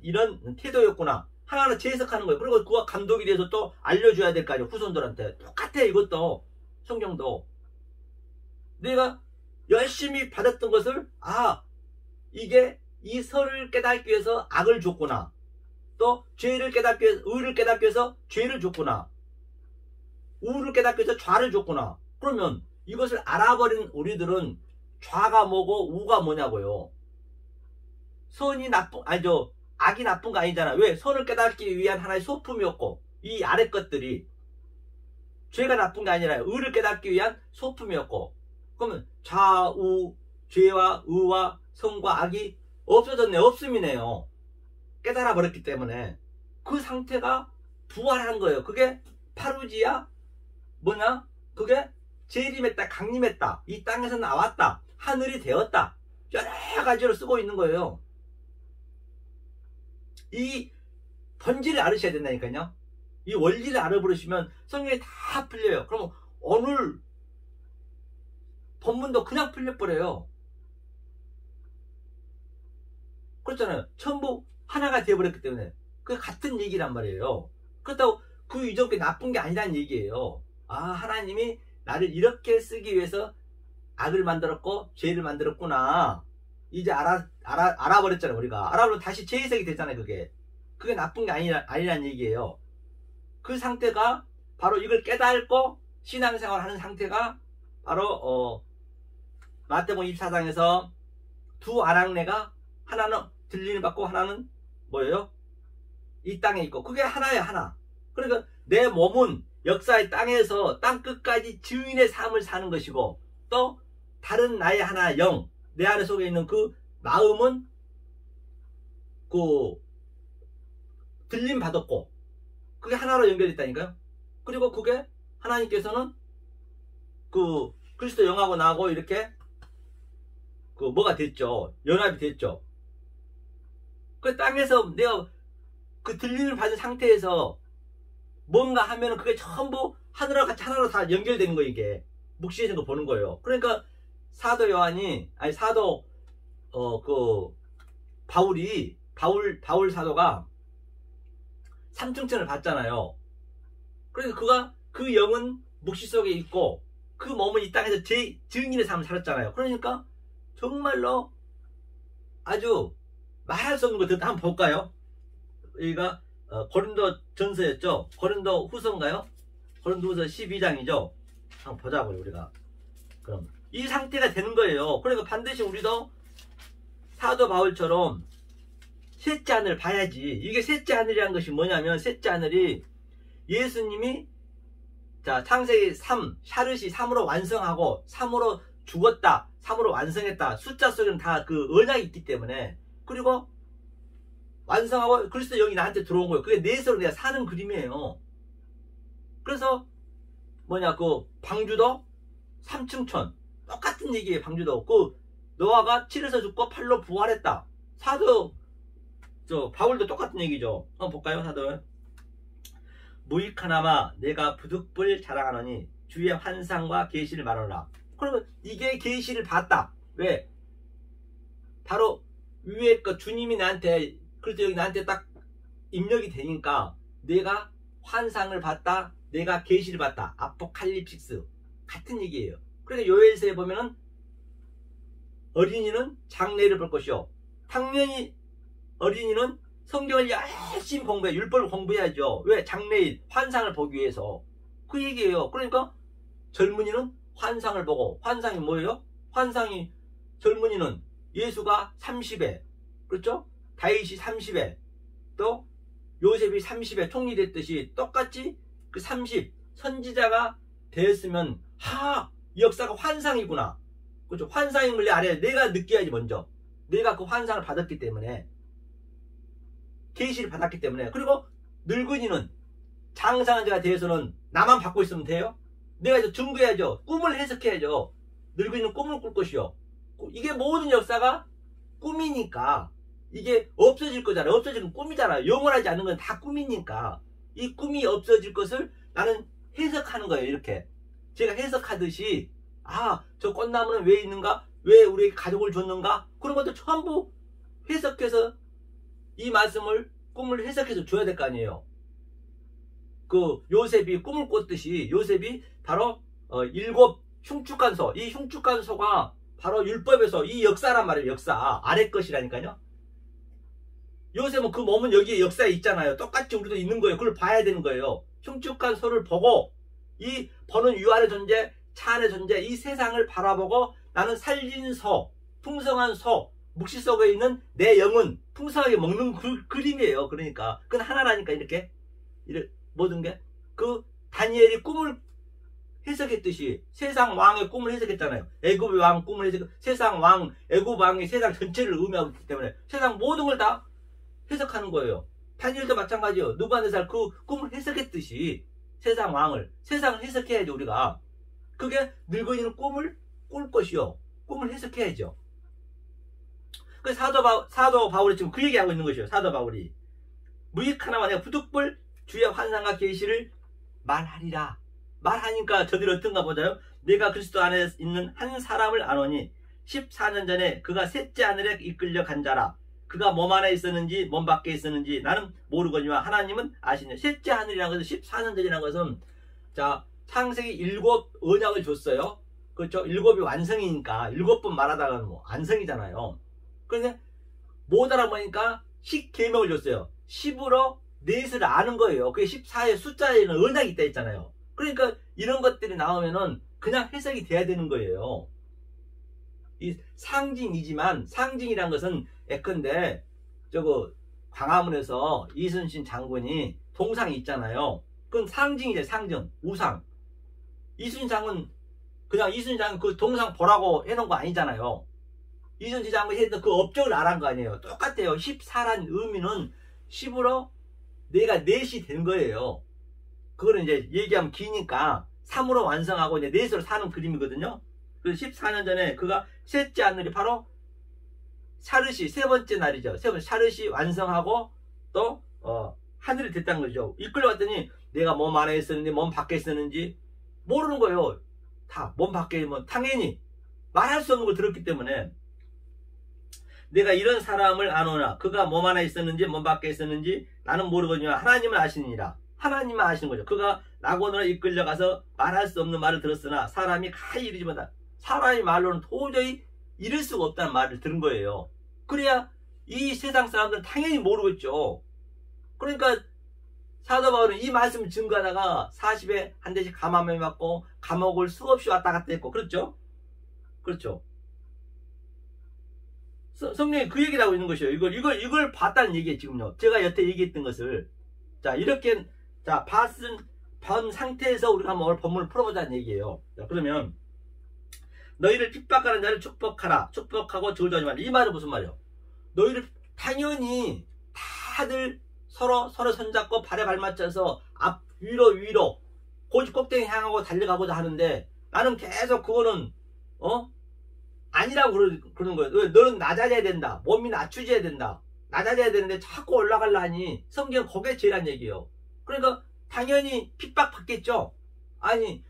태도였구나. 하나하나 재해석하는 거예요. 그리고 그거 감독이 돼서 또 알려줘야 될 거 아니에요. 후손들한테. 똑같아 이것도. 성경도. 내가 열심히 받았던 것을 이게 이 설을 깨닫기 위해서 악을 줬구나. 또 죄를 깨닫기 위해서 의를 깨닫기 위해서 죄를 줬구나. 우를 깨닫기 위해서 좌를 줬구나. 그러면 이것을 알아버린 우리들은 좌가 뭐고 우가 뭐냐고요. 선이 나쁜 악이 나쁜 거 아니잖아. 왜? 선을 깨닫기 위한 하나의 소품이었고 이 아래 것들이 죄가 나쁜 게 아니라 의를 깨닫기 위한 소품이었고 그러면 좌우 죄와 의와 선과 악이 없어졌네. 없음이네요. 깨달아 버렸기 때문에 그 상태가 부활한 거예요. 그게 파루지야 뭐냐? 그게 재림했다, 강림했다, 이 땅에서 나왔다, 하늘이 되었다, 여러 가지로 쓰고 있는 거예요. 이 본질을 알으셔야 된다니까요. 이 원리를 알아버리시면 성경이 다 풀려요. 그러면 오늘 본문도 그냥 풀려버려요. 그렇잖아요. 전부 하나가 되어버렸기 때문에 그 같은 얘기란 말이에요. 그렇다고 그 이전 게 나쁜 게 아니라는 얘기예요. 하나님이 나를 이렇게 쓰기 위해서 악을 만들었고 죄를 만들었구나. 이제 알아버렸잖아요. 우리가 알아버리면 다시 재해석이 되잖아요. 그게 나쁜 게 아니라는 얘기예요. 그 상태가 바로 이걸 깨닫고 신앙생활 하는 상태가 바로 마태복음 24장에서 두 아낙네가 하나는 들리는 받고 하나는 뭐예요? 이 땅에 있고 그게 하나야 하나. 그러니까 내 몸은 역사의 땅에서 땅 끝까지 주인의 삶을 사는 것이고 또 다른 나의 하나 영 내 안에 속에 있는 그 마음은 그 들림 받았고 그게 하나로 연결됐다니까요. 그리고 그게 하나님께서는 그 그리스도 영하고 나하고 이렇게 그 뭐가 됐죠. 연합이 됐죠. 그 땅에서 내가 그 들림을 받은 상태에서 뭔가 하면은 그게 전부 하늘과 같이 하나로 다 연결되는 거예요. 이게 묵시해진 거 보는 거예요. 그러니까 사도 요한이 바울 사도가 삼층천을 봤잖아요. 그러니까 그가 그 영은 묵시 속에 있고 그 몸은 이 땅에서 증인의 삶을 살았잖아요. 그러니까 정말로 아주 말할 수 없는 것들 한번 볼까요? 여기가 고린도 전서였죠. 고린도 후서인가요? 고린도 후서 12장이죠. 한번 보자고요. 우리가 그럼 이 상태가 되는 거예요. 그러니까 반드시 우리도 사도 바울처럼 셋째 하늘 봐야지. 이게 셋째 하늘이란 것이 뭐냐면 셋째 하늘이 예수님이 창세기 3 샤르시 3으로 완성하고 3으로 죽었다 3으로 완성했다. 숫자 속에는 다 그 언약이 있기 때문에 그리고 완성하고 그리스도 영이 나한테 들어온 거예요. 그게 내 속으로 내가 사는 그림이에요. 그래서 그 방주도 3층천 똑같은 얘기예요. 방주도 그 노아가 7에서 죽고 8로 부활했다. 사도 바울도 똑같은 얘기죠. 한번 볼까요? 사도 무익하나마 내가 부득불 자랑하노니 주의 환상과 계시를 말하노라. 그러면 이게 계시를 봤다. 왜? 바로 위에 거 주님이 나한테 그래서 여기 나한테 딱 입력이 되니까 내가 환상을 봤다. 내가 계시를 봤다. 아포칼립식스 같은 얘기예요. 그러니까 요엘서에 보면은 어린이는 장래를 볼 것이요. 당연히 어린이는 성경을 열심히 공부해. 율법을 공부해야죠. 왜? 장래일 환상을 보기 위해서. 그 얘기예요. 그러니까 젊은이는 환상을 보고 환상이 뭐예요? 환상이 젊은이는 예수가 30에 그렇죠? 다윗이 30에 또 요셉이 30에 총리 됐듯이 똑같이 그 30 선지자가 되었으면 이 역사가 환상이구나. 그렇죠? 환상임을 알아야 내가 느껴야지 먼저. 내가 그 환상을 받았기 때문에 계시를 받았기 때문에. 그리고 늙은이는 장성한 자가 되어서는 나만 받고 있으면 돼요? 내가 이제 증거해야죠. 꿈을 해석해야죠. 늙은이는 꿈을 꿀 것이요. 이게 모든 역사가 꿈이니까 이게 없어질 거잖아요. 없어지는 꿈이잖아요. 영원하지 않는 건 다 꿈이니까 이 꿈이 없어질 것을 나는 해석하는 거예요. 이렇게 제가 해석하듯이 저 꽃나무는 왜 있는가? 왜 우리에게 가족을 줬는가? 그런 것도 전부 해석해서 이 말씀을 꿈을 해석해서 줘야 될 거 아니에요. 그 요셉이 꿈을 꿨듯이 요셉이 바로 일곱 흉측한 소, 이 흉측한 소가 바로 율법에서 이 역사란 말이에요. 역사 아래 것이라니까요. 요셉은 그 몸은 여기에 역사에 있잖아요. 똑같이 우리도 있는 거예요. 그걸 봐야 되는 거예요. 흉측한 소를 보고 이 보는 유아의 존재, 차 안의 존재, 이 세상을 바라보고 나는 살린 소, 풍성한 소, 묵시 속에 있는 내 영은 풍성하게 먹는 그림이에요. 그러니까 그건 하나라니까. 이렇게 모든 게 그 다니엘이 꿈을 해석했듯이 세상 왕의 꿈을 해석했잖아요. 애굽의 왕 꿈을 해석, 세상 왕, 애굽 왕이 세상 전체를 의미하고 있기 때문에 세상 모든 걸 다 해석하는 거예요. 다니엘도 마찬가지예요. 느부갓네살 그 꿈을 해석했듯이 세상을 해석해야죠. 우리가 그게 늙은이는 꿈을 꿀 것이요, 꿈을 해석해야죠. 그 사도 바울이 지금 그 얘기하고 있는 것이에요. 사도 바울이 무익 하나만 내가 부득불 주의 환상과 계시를 말하리라. 말하니까 저들이 어떤가 보자요. 내가 그리스도 안에 있는 한 사람을 아노니 14년 전에 그가 셋째 하늘에 이끌려 간 자라. 그가 몸 안에 있었는지 몸 밖에 있었는지 나는 모르거니와 하나님은 아시네. 셋째 하늘이라는 것은 14년 전이라는 것은 자 창세기 7 언약을 줬어요. 그렇죠. 7이 완성이니까 7번 말하다가 뭐 완성이잖아요. 그런데 못 알아보니까 10계명을 줬어요. 10으로 넷을 아는 거예요. 그게 14의 숫자에는 언약이 있다 했잖아요. 그러니까 이런 것들이 나오면은 그냥 해석이 돼야 되는 거예요. 이 상징이지만 상징이란 것은 예컨대 저거 광화문에서 이순신 장군이 동상이 있잖아요. 그건 상징이죠. 상징, 우상. 이순신 장군 그냥 이순신 장군 그 동상 보라고 해놓은 거 아니잖아요. 이순신 장군이 했던 그 업적을 알아한 거 아니에요. 똑같아요. 14란 의미는 10으로 내가 넷이 된 거예요. 그거는 이제 얘기하면 기니까 3으로 완성하고 이제 넷으로 사는 그림이거든요. 그래서 14년 전에 그가 셋째 하늘이 바로 샤르시 세 번째 날이죠. 세 번째 샤르시 완성하고 또 하늘이 됐다는 거죠. 이끌려갔더니 내가 몸 안에 있었는지 몸 밖에 있었는지 모르는 거예요. 다 몸 밖에 있으면 당연히 말할 수 없는 걸 들었기 때문에 내가 이런 사람을 아노나 그가 몸 안에 있었는지 몸 밖에 있었는지 나는 모르거니와 하나님은 아시느니라. 하나님은 아시는 거죠. 그가 낙원으로 이끌려가서 말할 수 없는 말을 들었으나 사람이 가히 이르지 못한다. 사람의 말로는 도저히 이룰 수가 없다는 말을 들은 거예요. 그래야 이 세상 사람들은 당연히 모르겠죠. 그러니까 사도 바울은 이 말씀을 증거하다가 40에 한 대씩 감함에 맞고 감옥을 수없이 왔다 갔다 했고 그렇죠? 그렇죠. 성령이 그 얘기를 하고 있는 것이에요. 이걸 봤다는 얘기예요. 지금요. 제가 여태 얘기했던 것을 자 이렇게 자 본 상태에서 우리가 한번 오늘 본문을 풀어보자는 얘기예요. 자, 그러면 너희를 핍박하는 자를 축복하라. 축복하고 저주하지 말라. 이 말은 무슨 말이에요? 너희를 당연히 다들 서로 손잡고 발에 발 맞춰서 앞 위로 고지 꼭대기 향하고 달려가고자 하는데 나는 계속 그거는 아니라고 그러는 거예요. 왜? 너는 낮아져야 된다. 몸이 낮추져야 된다. 낮아져야 되는데 자꾸 올라가려 하니 성경 거기에 죄란 얘기예요. 그러니까 당연히 핍박받겠죠. 아니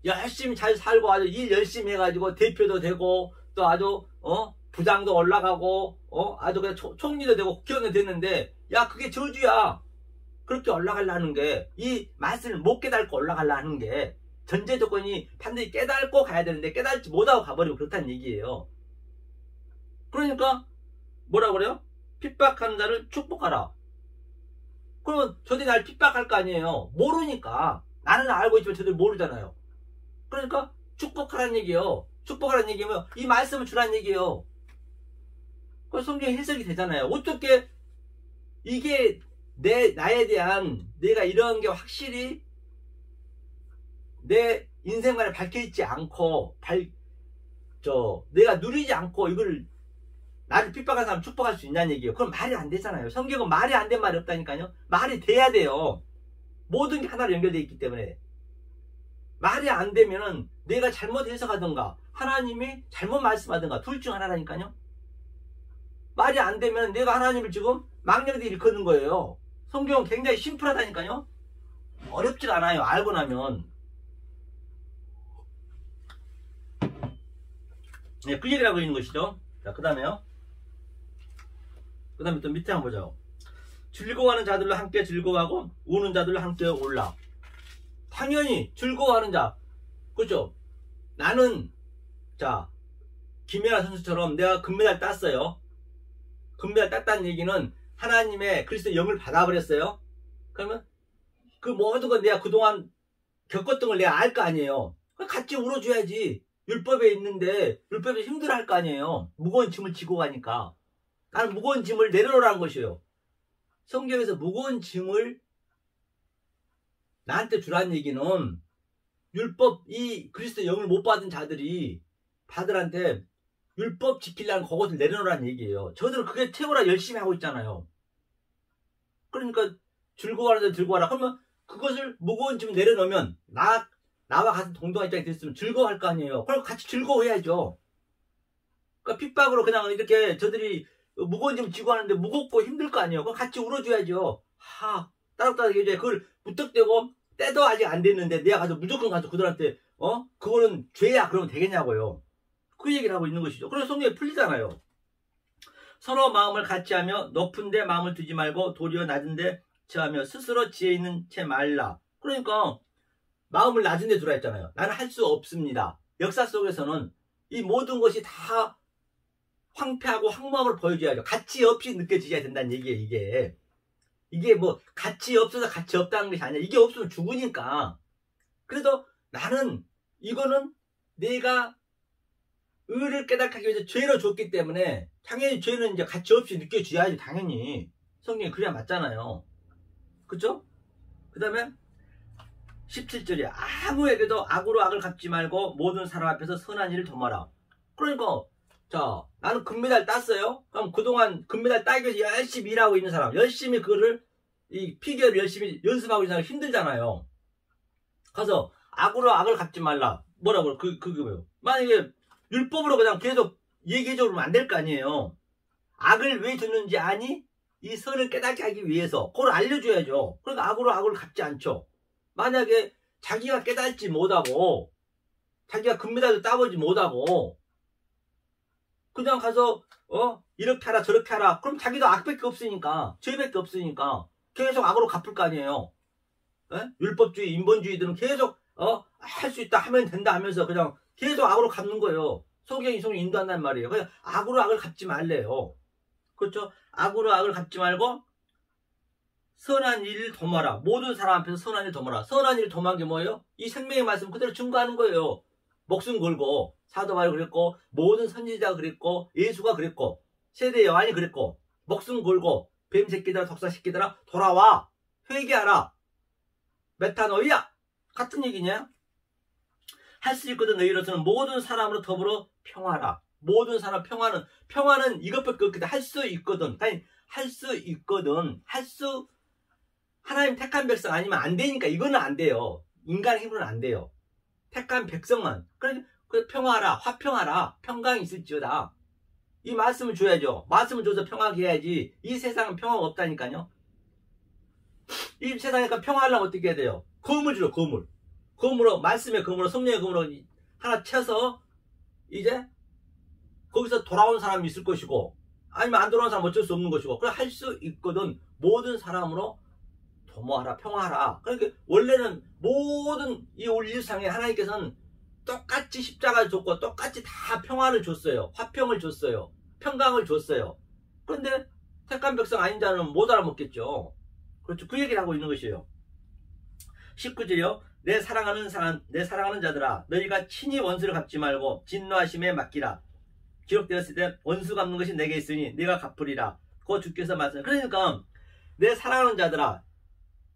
열심히 잘 살고 아주 일 열심히 해가지고 대표도 되고 또 아주 부장도 올라가고 아주 그냥 총리도 되고 국회의원도 됐는데 야 그게 저주야. 그렇게 올라가려는 게 이 맛을 못 깨닫고 올라가려는 게 전제 조건이 반드시 깨닫고 가야 되는데 깨닫지 못하고 가버리고 그렇다는 얘기예요. 그러니까 뭐라 그래요? 핍박하는 자를 축복하라. 그러면 저들이 날 핍박할 거 아니에요. 모르니까. 나는 알고 있지만 저들 모르잖아요. 그러니까 축복하라는 얘기예요. 축복하라는 얘기면 이 말씀을 주라는 얘기예요. 그래서 성경이 해석이 되잖아요. 어떻게 이게 나에 대한 내가 이런 게 확실히 내 인생관에 밝혀있지 않고 내가 누리지 않고 이걸 나를 핍박한 사람 축복할 수 있냐는 얘기예요. 그럼 말이 안 되잖아요. 성경은 말이 안 된 말이 없다니까요. 말이 돼야 돼요. 모든 게 하나로 연결되어 있기 때문에 말이 안 되면은 내가 잘못 해석하든가 하나님이 잘못 말씀하든가 둘 중 하나라니까요. 말이 안 되면 내가 하나님을 지금 망령되이 일컫는 거예요. 성경은 굉장히 심플하다니까요. 어렵지가 않아요. 알고 나면. 네, 그 얘기를 하고 있는 것이죠. 자, 그 다음에요. 그 다음에 또 밑에 한번 보자고. 즐거워하는 자들로 함께 즐거워하고 우는 자들로 함께 울라. 당연히 즐거워하는 자, 그렇죠? 나는 자 김연아 선수처럼 내가 금메달 땄어요. 금메달 땄다는 얘기는 하나님의 그리스도의 영을 받아버렸어요. 그러면 그 모든 건 내가 그동안 겪었던 걸 내가 알 거 아니에요. 같이 울어줘야지. 율법에 있는데 율법에 힘들어할 거 아니에요. 무거운 짐을 지고 가니까. 나는 무거운 짐을 내려놓으라는 것이에요. 성경에서 무거운 짐을 나한테 주라는 얘기는 율법, 이 그리스도의 영을 못 받은 자들이 바들한테 율법 지키려는 그것을 내려놓으라는 얘기예요. 저들은 그게 최고라 열심히 하고 있잖아요. 그러니까 즐거워하는 데 즐거워하라. 그러면 그것을 무거운 짐을 내려놓으면 나와 같은 동등한 입장이 됐으면 즐거워할 거 아니에요. 그럼 같이 즐거워해야죠. 그러니까 핍박으로 그냥 이렇게 저들이 무거운 짐 지고 하는데 무겁고 힘들 거 아니에요. 그럼 같이 울어줘야죠. 따뜻하게 해줘야 그걸 무턱대고 때도 아직 안 됐는데 내가 가서 무조건 가서 그들한테 그거는 죄야 그러면 되겠냐고요. 그 얘기를 하고 있는 것이죠. 그래서 성경에 풀리잖아요. 서로 마음을 같이하며 높은 데 마음을 두지 말고 도리어 낮은 데 처하며 스스로 지혜 있는 채 말라. 그러니까 마음을 낮은 데 두라 했잖아요. 나는 할 수 없습니다. 역사 속에서는 이 모든 것이 다 황폐하고 황무함을 보여줘야죠. 가치 없이 느껴지셔야 된다는 얘기예요. 이게 뭐 가치 없어서 가치 없다는 것이 아니라 이게 없으면 죽으니까. 그래도 나는 이거는 내가 의를 깨닫게 하기 위해서 죄로 줬기 때문에 당연히 죄는 이제 가치 없이 느껴져야지. 당연히 성경이 그래야 맞잖아요. 그쵸? 그 다음에 17절이야. 아무에게도 악으로 악을 갚지 말고 모든 사람 앞에서 선한 일을 도모하라. 그러니까 자 나는 금메달 땄어요. 그럼 그동안 금메달 따기 위해서 열심히 일하고 있는 사람, 열심히 그거를 이 피겨를 열심히 연습하고 있는 사람 힘들잖아요. 가서 악으로 악을 갚지 말라. 뭐라고 그게 뭐예요? 만약에 율법으로 그냥 계속 얘기해줘 그러면 안 될 거 아니에요. 악을 왜 줬는지 아니? 이 선을 깨닫게 하기 위해서 그걸 알려줘야죠. 그러니까 악으로 악을 갚지 않죠. 만약에 자기가 깨닫지 못하고 자기가 금메달도 따보지 못하고 그냥 가서 이렇게 하라 저렇게 하라 그럼 자기도 악밖에 없으니까 죄밖에 없으니까 계속 악으로 갚을 거 아니에요. 에? 율법주의 인본주의들은 계속 할 수 있다 하면 된다 하면서 그냥 계속 악으로 갚는 거예요. 성경이 인도한단 말이에요. 그냥 악으로 악을 갚지 말래요. 그렇죠? 악으로 악을 갚지 말고 선한 일을 도모하라. 모든 사람 앞에서 선한 일을 도모하라. 선한 일을 도모한 게 뭐예요? 이 생명의 말씀 그대로 증거하는 거예요. 목숨 걸고 사도 바울이 그랬고 모든 선지자가 그랬고 예수가 그랬고 세대 여한이 그랬고 목숨 걸고 뱀 새끼들아 독사 새끼들아 돌아와 회개하라. 메타노이야 같은 얘기냐? 할 수 있거든 너희로서는 모든 사람으로 더불어 평화라. 모든 사람 평화는 이것밖에 없거든. 할 수 있거든. 아니 할 수 있거든. 하나님 택한 백성 아니면 안 되니까 이거는 안 돼요. 인간 힘으로는 안 돼요. 택한 백성만. 그러니까 평화하라. 화평하라. 평강이 있을지어다. 이 말씀을 줘야죠. 말씀을 줘서 평화하게 해야지. 이 세상은 평화가 없다니까요. 이 세상에 평화하려면 어떻게 해야 돼요? 검을 주죠. 검으로 말씀의 검으로 성령의 검으로 하나 쳐서 이제 거기서 돌아온 사람이 있을 것이고 아니면 안 돌아온 사람은 어쩔 수 없는 것이고 그래 할 수 있거든. 모든 사람으로 도모하라 평화하라. 그러니까 원래는 모든 이 올 일상에 하나님께서는 똑같이 십자가를 줬고 똑같이 다 평화를 줬어요. 화평을 줬어요. 평강을 줬어요. 그런데 택한 백성 아닌 자는 못 알아먹겠죠. 그렇죠. 그 얘기를 하고 있는 것이에요. 19절이요. 내 사랑하는 자들아 너희가 친히 원수를 갚지 말고 진노하심에 맡기라. 기록되었을 때 원수 갚는 것이 내게 있으니 네가 갚으리라. 그거 주께서 말씀하세요. 그러니까 내 사랑하는 자들아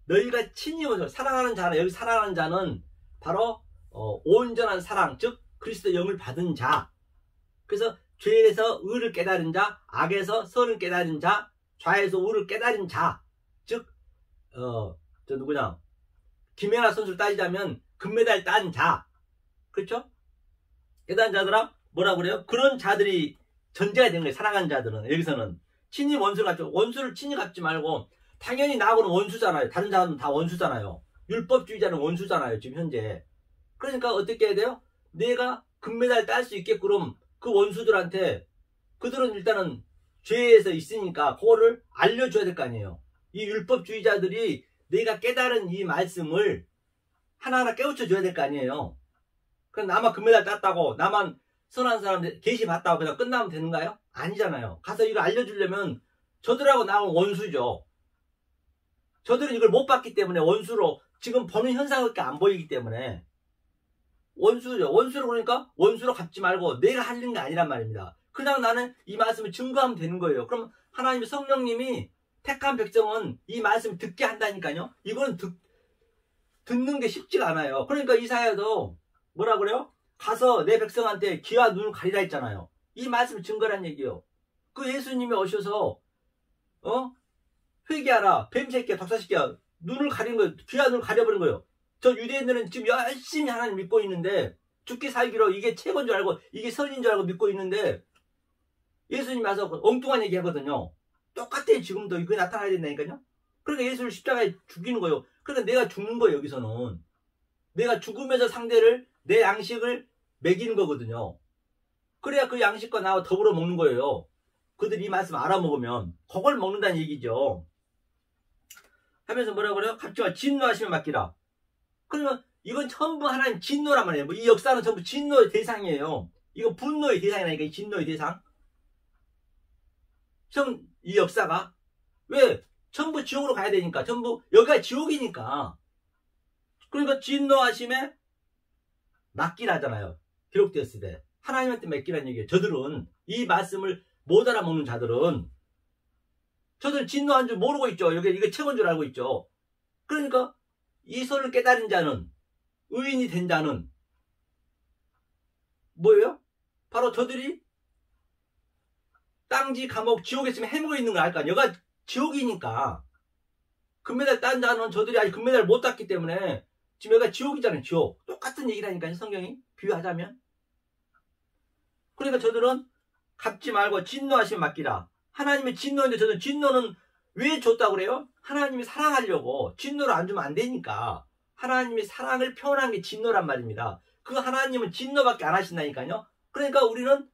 너희가 친히 원수 사랑하는 자는 여기 사랑하는 자는 바로 온전한 사랑 즉 그리스도의 영을 받은 자. 그래서 죄에서 의를 깨달은 자, 악에서 선을 깨달은 자, 좌에서 우를 깨달은 자. 즉 저 누구냐 김연아 선수를 따지자면 금메달 딴 자. 그렇죠? 깨달은 자들아 뭐라고 그래요? 그런 자들이 전제가 되는 거예요. 사랑하는 자들은. 여기서는 친히 원수를 갚죠. 원수를 친히 갚지 말고 당연히 나하고는 원수잖아요. 다른 자들은 다 원수잖아요. 율법주의자는 원수잖아요. 지금 현재. 그러니까 어떻게 해야 돼요? 내가 금메달 딸 수 있게끔 그 원수들한테 그들은 일단은 죄에서 있으니까 그거를 알려줘야 될 거 아니에요. 이 율법주의자들이 내가 깨달은 이 말씀을 하나하나 깨우쳐 줘야 될 거 아니에요. 그럼 나만 금메달 땄다고, 나만 선한 사람들 계시 봤다고 그냥 끝나면 되는가요? 아니잖아요. 가서 이거 알려주려면 저들하고 나하고 원수죠. 저들은 이걸 못 봤기 때문에 원수로 지금 보는 현상밖에 안 보이기 때문에 원수죠. 원수로 그러니까 원수로 갚지 말고 내가 하는 게 아니란 말입니다. 그냥 나는 이 말씀을 증거하면 되는 거예요. 그럼 하나님의 성령님이 택한 백성은 이 말씀을 듣게 한다니까요. 이건 듣는 게 쉽지가 않아요. 그러니까 이사야도 뭐라 그래요? 가서 내 백성한테 귀와 눈을 가리라 했잖아요. 이 말씀을 증거란 얘기예요. 그 예수님이 오셔서 회개하라, 뱀새끼야, 독사새끼야, 눈을 가린 거예요. 귀와 눈을 가려버린 거예요. 저 유대인들은 지금 열심히 하나님 믿고 있는데 죽기 살기로 이게 최고인 줄 알고 이게 선인 줄 알고 믿고 있는데 예수님이 와서 엉뚱한 얘기 하거든요. 똑같아요. 지금도 이거 나타나야 된다니까요. 그러니까 예수를 십자가에 죽이는 거예요. 그러니까 내가 죽는 거예요. 여기서는 내가 죽으면서 상대를 내 양식을 먹이는 거거든요. 그래야 그 양식과 나와 더불어 먹는 거예요. 그들이 이 말씀 알아먹으면 그걸 먹는다는 얘기죠. 하면서 뭐라 그래요? 갑자기 진노하시면 맡기라. 그러면 이건 전부 하나님 진노란 말이에요. 이 역사는 전부 진노의 대상이에요. 이거 분노의 대상이라니까. 이 진노의 대상. 이 역사가 왜? 전부 지옥으로 가야 되니까. 전부 여기가 지옥이니까. 그러니까 진노하심에 맡기라잖아요. 기록되었을 때 하나님한테 맡기라는 얘기예요. 저들은 이 말씀을 못 알아먹는 자들은 저들은 진노한 줄 모르고 있죠. 이게 최고인 줄 알고 있죠. 그러니까 이 선을 깨달은 자는, 의인이 된 자는 뭐예요? 바로 저들이 땅지 감옥 지옥에 있으면 해먹어 있는 걸 알까? 여가 지옥이니까. 금메달 딴 자는 저들이 아직 금메달 못 땄기 때문에 지금 여기가 지옥이잖아요. 지옥. 똑같은 얘기라니까요. 성경이 비유하자면. 그러니까 저들은 갚지 말고 진노하시면 맡기라. 하나님의 진노인데 저는 진노는 왜 줬다고 그래요? 하나님이 사랑하려고. 진노를 안 주면 안 되니까. 하나님이 사랑을 표현한 게 진노란 말입니다. 그 하나님은 진노밖에 안 하신다니까요. 그러니까 우리는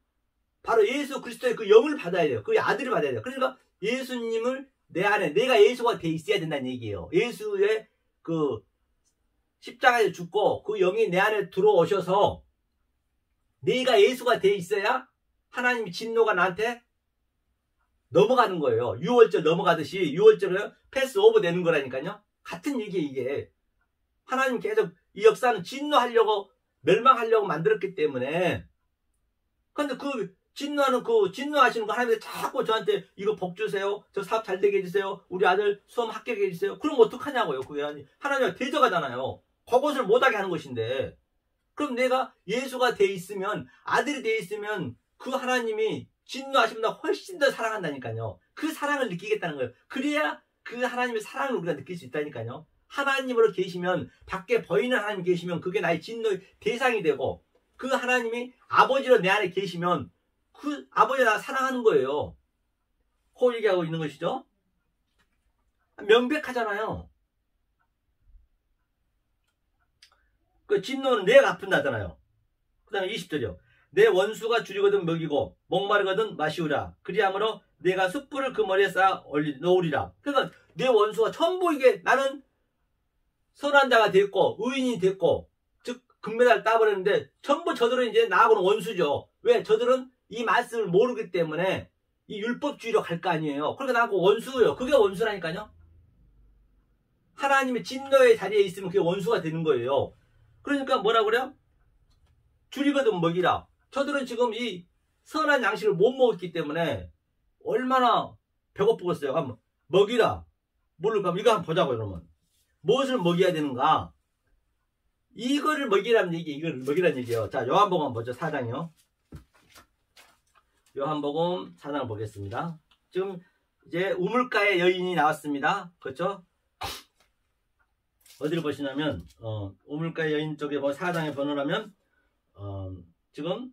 바로 예수 그리스도의 그 영을 받아야 돼요. 그 아들을 받아야 돼요. 그러니까 예수님을 내 안에 내가 예수가 돼 있어야 된다는 얘기예요. 예수의 그 십자가에 죽고 그 영이 내 안에 들어오셔서 내가 예수가 돼 있어야 하나님의 진노가 나한테 넘어가는 거예요. 6월절 넘어가듯이 6월절을 패스 오버 되는 거라니까요. 같은 얘기예요. 이게 하나님 계속 이 역사는 진노하려고 멸망하려고 만들었기 때문에. 근데 그 진노하시는 거 하나님이 자꾸 저한테 이거 복 주세요. 저 사업 잘 되게 해주세요. 우리 아들 수험 합격해 주세요. 그럼 어떡하냐고요. 그게 하나님이 대적하잖아요. 그것을 못하게 하는 것인데. 그럼 내가 예수가 돼 있으면, 아들이 돼 있으면 그 하나님이 진노하시면 훨씬 더 사랑한다니까요. 그 사랑을 느끼겠다는 거예요. 그래야 그 하나님의 사랑을 우리가 느낄 수 있다니까요. 하나님으로 계시면, 밖에 보이는 하나님 계시면 그게 나의 진노의 대상이 되고, 그 하나님이 아버지로 내 안에 계시면 그 아버지가 나 사랑하는 거예요. 그 얘기하고 있는 것이죠. 명백하잖아요. 그 진노는 내가 갚는다잖아요. 그 다음에 20절이요. 내 원수가 줄이거든 먹이고 목마르거든 마시우라. 그리함으로 내가 숯불을 그 머리에 쌓아 놓으리라. 그러니까 내 원수가 전부 이게 나는 선한 자가 됐고 의인이 됐고 즉 금메달 따버렸는데 전부 저들은 이제 나하고는 원수죠. 왜? 저들은 이 말씀을 모르기 때문에 이 율법주의로 갈 거 아니에요. 그러니까 나하고 원수예요. 그게 원수라니까요. 하나님의 진노의 자리에 있으면 그게 원수가 되는 거예요. 그러니까 뭐라 그래요? 줄이거든 먹이라. 저들은 지금 이 선한 양식을 못 먹었기 때문에 얼마나 배고프겠어요. 한번 먹이라. 뭐를 그럼 이거 한번 보자고요. 그러면 무엇을 먹여야 되는가? 이거를 먹이라는 얘기, 이걸 먹이라는 얘기예요. 자, 요한복음 보죠. 4장이요. 요한복음 4장을 보겠습니다. 지금 이제 우물가의 여인이 나왔습니다. 그렇죠? 어디를 보시냐면 우물가의 여인 쪽에 4장의 번호라면 지금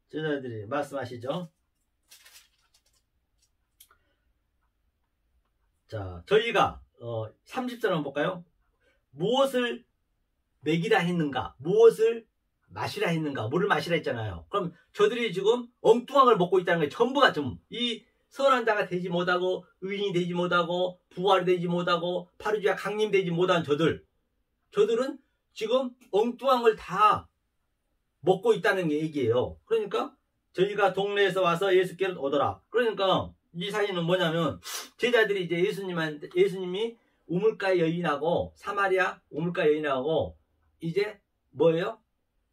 제자들이 말씀하시죠. 자, 저희가 30절 한번 볼까요? 무엇을 먹이라 했는가? 무엇을 마시라 했는가? 물을 마시라 했잖아요. 그럼 저들이 지금 엉뚱한 걸 먹고 있다는 게 전부가 좀 이 선한 자가 되지 못하고 의인이 되지 못하고 부활이 되지 못하고 파리주야 강림되지 못한 저들은 지금 엉뚱한 걸 다 먹고 있다는 얘기예요. 그러니까 저희가 동네에서 와서 예수께로 오더라. 그러니까 이 사진은 뭐냐면 제자들이 이제 예수님이 우물가 여인하고 사마리아 우물가 여인하고 이제 뭐예요?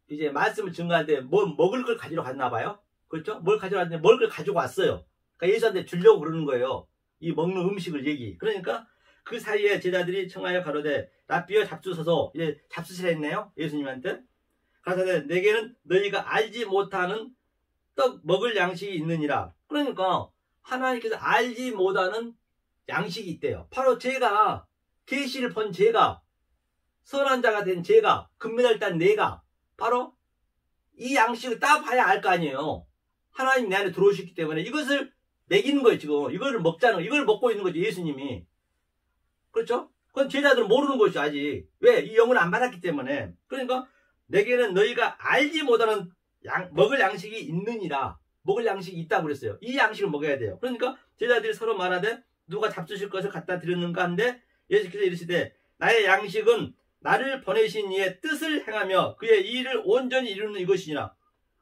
이제 말씀을 증거하는데 뭐 먹을 걸 가지러 갔나 봐요. 그렇죠? 뭘 가지러 왔는데 먹을 걸 가지고 왔어요. 그러니까 예수한테 주려고 그러는 거예요. 이 먹는 음식을 얘기. 그러니까 그 사이에 제자들이 청하여 가로되 랍비여 잡수소서. 이제 잡수시라 했네요. 예수님한테. 가로되 내게는 너희가 알지 못하는 떡 먹을 양식이 있느니라. 그러니까 하나님께서 알지 못하는 양식이 있대요. 바로 제가 계시를 본 제가 선한 자가 된 제가 금메달 딴 내가 바로 이 양식을 따봐야 알 거 아니에요. 하나님 내 안에 들어오셨기 때문에 이것을 먹이는 거예요. 지금 이거를 먹자는 거. 이걸 먹고 있는 거죠. 예수님이. 그렇죠? 그건 제자들은 모르는 것이죠. 아직. 왜? 이 영을 안 받았기 때문에. 그러니까 내게는 너희가 알지 못하는 먹을 양식이 있느니라. 먹을 양식이 있다고 그랬어요. 이 양식을 먹어야 돼요. 그러니까 제자들이 서로 말하되 누가 잡수실 것을 갖다 드렸는가 한데 예수께서 이르시되 나의 양식은 나를 보내신 이의 뜻을 행하며 그의 일을 온전히 이루는 이것이니라.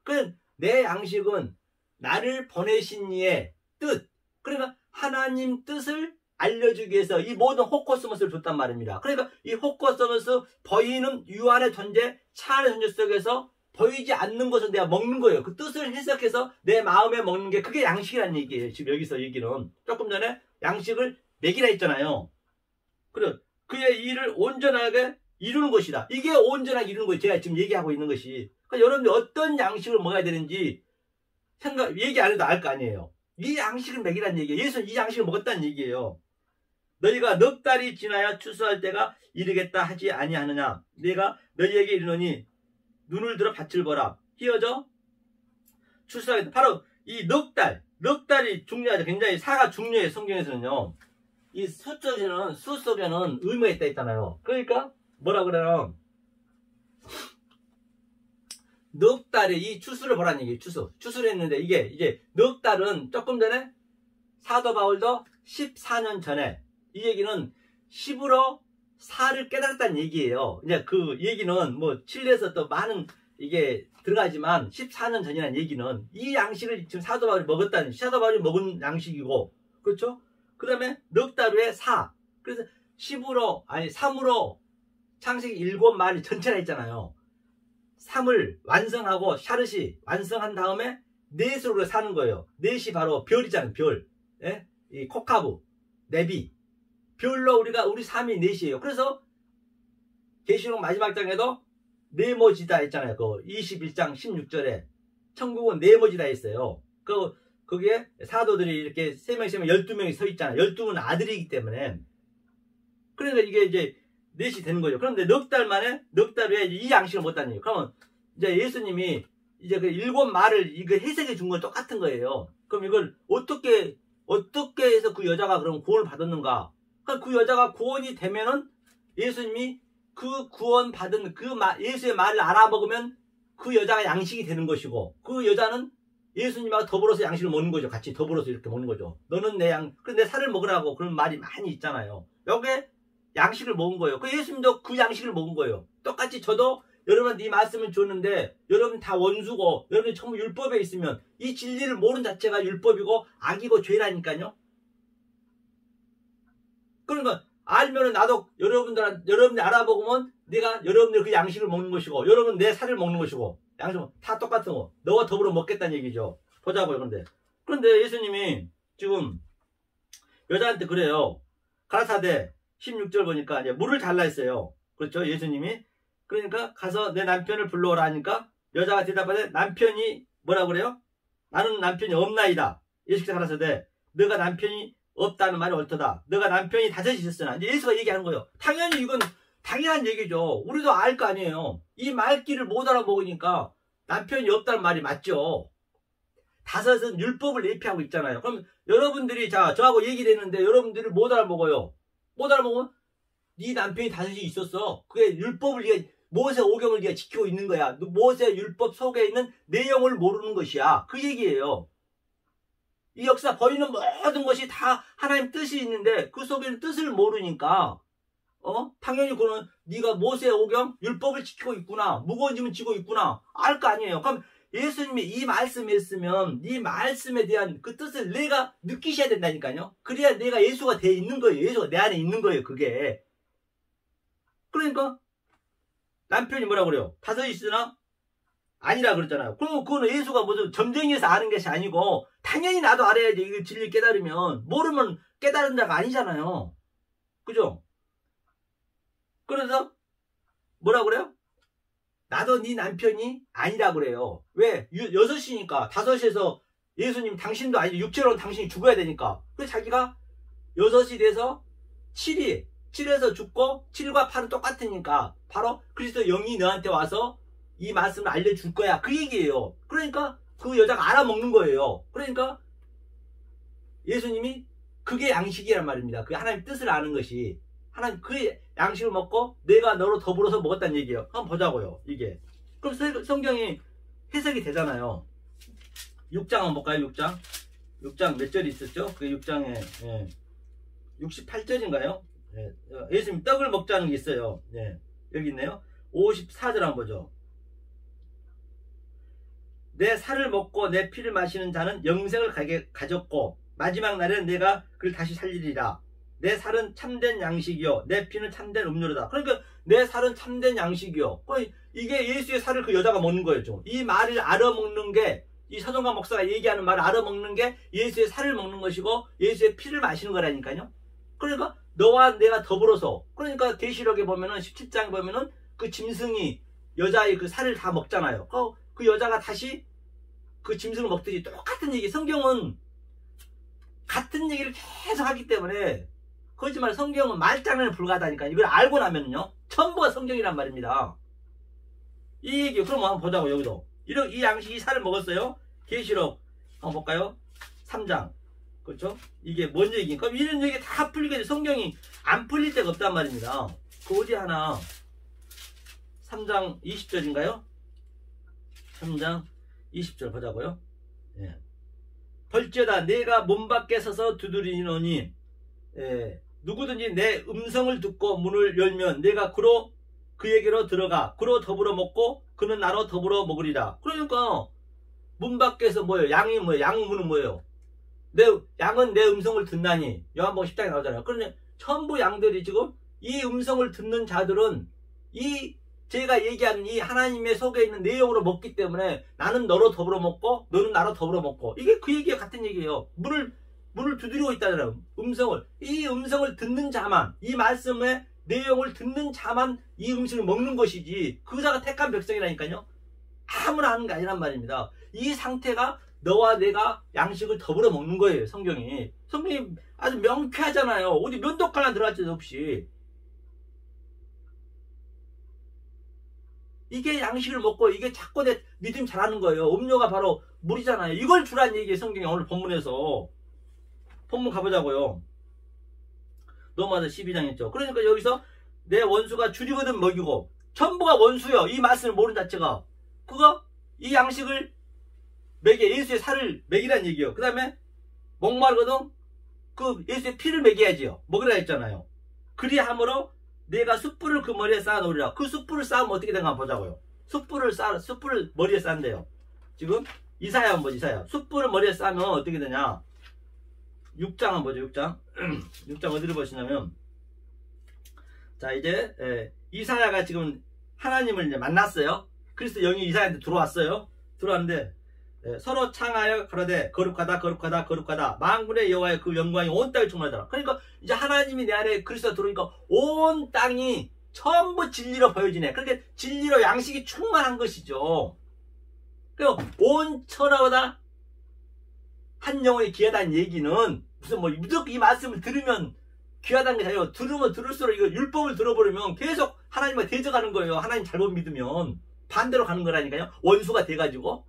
그 내 양식은 나를 보내신 이의 뜻. 그러니까 하나님 뜻을 알려주기 위해서 이 모든 호코스모스를 줬단 말입니다. 그러니까 이 호코스모스 보이는 유한의 존재, 차안의 존재 속에서 보이지 않는 것을 내가 먹는 거예요. 그 뜻을 해석해서 내 마음에 먹는 게 그게 양식이라는 얘기예요. 지금 여기서 얘기는. 조금 전에 양식을 먹이라 했잖아요. 그래 그의 일을 온전하게 이루는 것이다. 이게 온전하게 이루는 거예요. 제가 지금 얘기하고 있는 것이. 그러니까 여러분들 어떤 양식을 먹어야 되는지 얘기 안 해도 알 거 아니에요. 이 양식을 먹이라는 얘기예요. 예수는 이 양식을 먹었다는 얘기예요. 너희가 넉 달이 지나야 추수할 때가 이르겠다 하지 아니하느냐. 내가 너희에게 이르노니 눈을 들어 밭을 보라. 희어져 추수하겠다. 바로 이 넉 달이 중요하죠. 굉장히 사가 중요해요. 성경에서는요. 이 수 속에는 의미가 있다 했잖아요. 그러니까 뭐라 그래요? 넉 달에 이 추수를 보라는 얘기예요. 추수를 했는데 이게 이제 넉 달은 조금 전에 사도 바울도 14년 전에 이 얘기는 10으로 4를 깨달았다는 얘기예요. 이제 그 얘기는 뭐 칠레에서 또 많은 이게 들어가지만 14년 전이라는 얘기는 이 양식을 지금 사도 바울이 먹었다는 사도 바울이 먹은 양식이고 그렇죠? 그 다음에 넉 달 후에 4. 그래서 3으로 창세기 7마리 전체라 했잖아요. 3을 완성하고 샤르시 완성한 다음에 넷으로 사는 거예요. 넷이 바로 별이잖아요. 별. 예? 이 코카브, 네비. 별로 우리 3이 넷이에요. 그래서 계시록 마지막 장에도 네모지다 했잖아요. 그 21장 16절에 천국은 네모지다 했어요. 거기에 사도들이 이렇게 3명씩 12명이 서 있잖아요. 12는 아들이기 때문에. 그러니까 이게 이제 넷이 되는 거죠. 그런데 넉 달 후에 이 양식을 먹었다는 얘기예요. 그러면 이제 예수님이 이제 그 7말을 이거 해석해 준 건 똑같은 거예요. 그럼 이걸 어떻게 해서 그 여자가 그럼 구원을 받았는가? 그 여자가 구원이 되면은 예수님이 그 구원 받은 예수의 말을 알아먹으면 그 여자가 양식이 되는 것이고 그 여자는 예수님하고 더불어서 양식을 먹는 거죠. 같이 더불어서 이렇게 먹는 거죠. 너는 내 살을 먹으라고 그런 말이 많이 있잖아요. 여기에 양식을 먹은 거예요. 그 예수님도 그 양식을 먹은 거예요. 똑같이 저도 여러분한테 이 말씀을 줬는데 여러분 다 원수고 여러분이 전부 율법에 있으면 이 진리를 모르는 자체가 율법이고 악이고 죄라니까요. 그러니까 알면은 나도 여러분들 알아보면 내가 여러분들 그 양식을 먹는 것이고 여러분 내 살을 먹는 것이고 양식은 다 똑같은 거. 너와 더불어 먹겠다는 얘기죠. 보자고요. 그런데 예수님이 지금 여자한테 그래요. 가라사대 16절 보니까 이제 물을 달라 했어요. 그렇죠? 예수님이. 그러니까 가서 내 남편을 불러오라 하니까 여자가 대답하되 남편이 뭐라고 그래요? 나는 남편이 없나이다. 예수께서 가라사대 너가 남편이 없다는 말이 옳도다. 너가 남편이 5이 있었으나 이제 예수가 얘기하는 거예요. 당연히 이건 당연한 얘기죠. 우리도 알 거 아니에요. 이 말귀를 못 알아먹으니까 남편이 없다는 말이 맞죠. 5은 율법을 예피하고 있잖아요. 그럼 여러분들이 저하고 얘기를 했는데 여러분들이 못 알아먹어요. 못 알아먹으면 네 남편이 5이 있었어. 그게 율법을 모세 오경을 네가 지키고 있는 거야. 모세 율법 속에 있는 내용을 모르는 것이야. 그 얘기예요. 이 역사 보이는 모든 것이 다 하나님 뜻이 있는데 그 속에는 뜻을 모르니까 당연히 그는 네가 모세 오경 율법을 지키고 있구나, 무거운 짐을 지고 있구나 알 거 아니에요. 그럼 예수님이 이 말씀에 있으면 이 말씀에 대한 그 뜻을 내가 느끼셔야 된다니까요. 그래야 내가 예수가 돼 있는 거예요. 예수가 내 안에 있는 거예요. 그게. 그러니까 남편이 뭐라 그래요? 5이 있으나 아니라 그랬잖아요. 그럼 그거는 예수가 무슨 점쟁이에서 아는 것이 아니고 당연히 나도 알아야지. 이걸 진리 깨달으면. 모르면 깨달은 자가 아니잖아요. 그죠? 그래서 뭐라 그래요? 나도 네 남편이 아니라 그래요. 왜? 6이니까 5에서 예수님 당신도 아니죠. 육체로는 당신이 죽어야 되니까. 그래서 자기가 6이 돼서 7에서 죽고 7과 8은 똑같으니까 바로 그리스도 영이 너한테 와서 이 말씀을 알려줄 거야. 그 얘기예요. 그러니까 그 여자가 알아먹는 거예요. 그러니까 예수님이 그게 양식이란 말입니다. 그 하나님 뜻을 아는 것이. 하나님 그 양식을 먹고 내가 너로 더불어서 먹었다는 얘기예요. 한번 보자고요. 이게. 그럼 성경이 해석이 되잖아요. 6장 한번 볼까요? 6장. 6장 몇 절이 있었죠? 그 6장에 68절인가요? 예수님 떡을 먹자는 게 있어요. 여기 있네요. 54절 한번 보죠. 내 살을 먹고 내 피를 마시는 자는 영생을 가졌고 마지막 날에는 내가 그를 다시 살리리라. 내 살은 참된 양식이요 내 피는 참된 음료로다. 그러니까 내 살은 참된 양식이요. 이게 예수의 살을 그 여자가 먹는 거였죠. 이 말을 알아먹는 게, 이 서정관 목사가 얘기하는 말을 알아먹는 게 예수의 살을 먹는 것이고 예수의 피를 마시는 거라니까요. 그러니까 너와 내가 더불어서, 그러니까 계시록에 보면은 17장에 보면은 그 짐승이 여자의 그 살을 다 먹잖아요. 그 여자가 다시 그 짐승을 먹듯이 똑같은 얘기. 성경은 같은 얘기를 계속 하기 때문에 거짓말. 성경은 말장난에 불과하다니까. 이걸 알고 나면요 전부가 성경이란 말입니다. 이 얘기. 그럼 한번 보자고. 여기도 이 양식이 살을 먹었어요. 계시록 한번 볼까요? 3장. 그렇죠? 이게 뭔 얘기인가? 이런 얘기 다 풀리게 돼. 성경이 안 풀릴 데가 없단 말입니다. 그 어디 하나 3장 20절인가요? 3장 20절 보자고요. 벌죄다 내가 문 밖에 서서 두드리노니 누구든지 내 음성을 듣고 문을 열면 내가 그에게로 들어가 그로 더불어 먹고 그는 나로 더불어 먹으리라. 그러니까 문 밖에서 뭐예요? 양이 뭐예요? 양문은 뭐예요? 양은 내 음성을 듣나니. 요한복음 10장에 나오잖아요. 그런데 전부 양들이 지금 이 음성을 듣는 자들은 제가 얘기하는 이 하나님의 속에 있는 내용으로 먹기 때문에 나는 너로 더불어 먹고 너는 나로 더불어 먹고, 이게 그 얘기가 같은 얘기예요. 문을 두드리고 있다잖아요. 이 음성을 듣는 자만, 이 말씀의 내용을 듣는 자만 이 음식을 먹는 것이지 그 자가 택한 백성이라니까요. 아무나 하는 게 아니란 말입니다. 이 상태가 너와 내가 양식을 더불어 먹는 거예요. 성경이 아주 명쾌하잖아요. 어디 면도칼 하나 들어갈 데 없이. 이게 양식을 먹고 이게 자꾸 내 믿음 잘하는 거예요. 음료가 바로 물이잖아요. 이걸 주라는 얘기예요. 성경이 오늘 본문에서. 본문 가보자고요. 로마서 12장 있죠. 그러니까 여기서 내 원수가 줄이거든 먹이고, 전부가 원수요. 이 말씀을 모르는 자체가. 이 양식을 먹여, 예수의 살을 먹이라는 얘기예요. 그 다음에 목마르거든 그 예수의 피를 먹여야지요. 먹으라 했잖아요. 그리함으로 내가 숯불을 그 머리에 쌓아 놓으리라. 그 숯불을 쌓으면 어떻게 되는가 보자고요. 숯불을 머리에 쌓는데요. 지금 이사야 한번 보죠. 이사야. 숯불을 머리에 쌓으면 어떻게 되냐. 6장 한번 보죠. 6장. 6장 어디를 보시냐면, 자 이제 이사야가 지금 하나님을 이제 만났어요. 그리스도 영이 이사야한테 들어왔는데 서로 창하여 가로되 거룩하다 거룩하다 거룩하다 만군의 여호와의 그 영광이 온 땅을 충만하더라. 그러니까 이제 하나님이 내 안에 그리스도가 들어오니까 온 땅이 전부 진리로 보여지네. 그러니까 진리로 양식이 충만한 것이죠. 그러니까 온 천하보다 한 영혼이 귀하다는 얘기는 무슨 무조건 이 말씀을 들으면 귀하다는 게 아니에요. 들으면 들을수록 이거 율법을 들어버리면 계속 하나님과 대적하는 거예요. 하나님 잘못 믿으면 반대로 가는 거라니까요. 원수가 돼가지고.